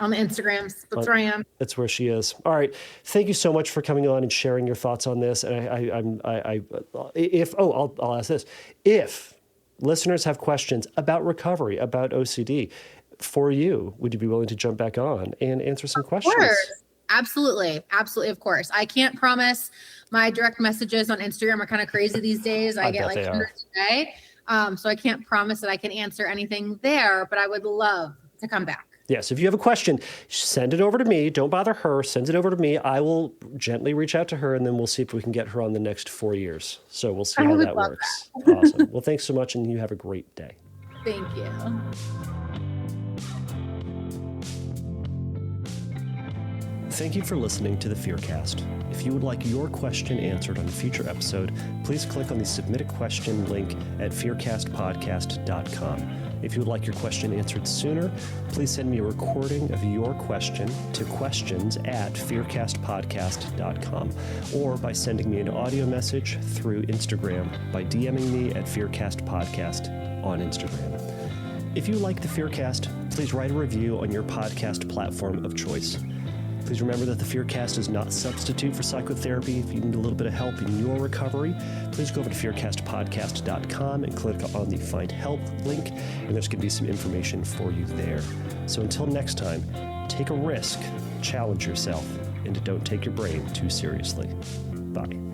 on the Instagrams, that's where I am. That's where she is. All right. Thank you so much for coming on and sharing your thoughts on this. And I'll ask this. If listeners have questions about recovery, about OCD, for you, would you be willing to jump back on and answer some questions? Of course. Absolutely. Of course. I can't promise. My direct messages on Instagram are kind of crazy these days. I get like hundreds a day. So I can't promise that I can answer anything there, but I would love to come back. Yes, if you have a question, send it over to me. Don't bother her. Send it over to me. I will gently reach out to her, and then we'll see if we can get her on the next 4 years. So we'll see how that works. Awesome. Well, thanks so much, and you have a great day. Thank you. Thank you for listening to the Fearcast. If you would like your question answered on a future episode, please click on the Submit a Question link at fearcastpodcast.com. If you would like your question answered sooner, please send me a recording of your question to questions@fearcastpodcast.com or by sending me an audio message through Instagram by DMing me at fearcastpodcast on Instagram. If you like the Fearcast, please write a review on your podcast platform of choice. Please remember that the Fearcast is not a substitute for psychotherapy. If you need a little bit of help in your recovery, please go over to fearcastpodcast.com and click on the Find Help link, and there's going to be some information for you there. So until next time, take a risk, challenge yourself, and don't take your brain too seriously. Bye.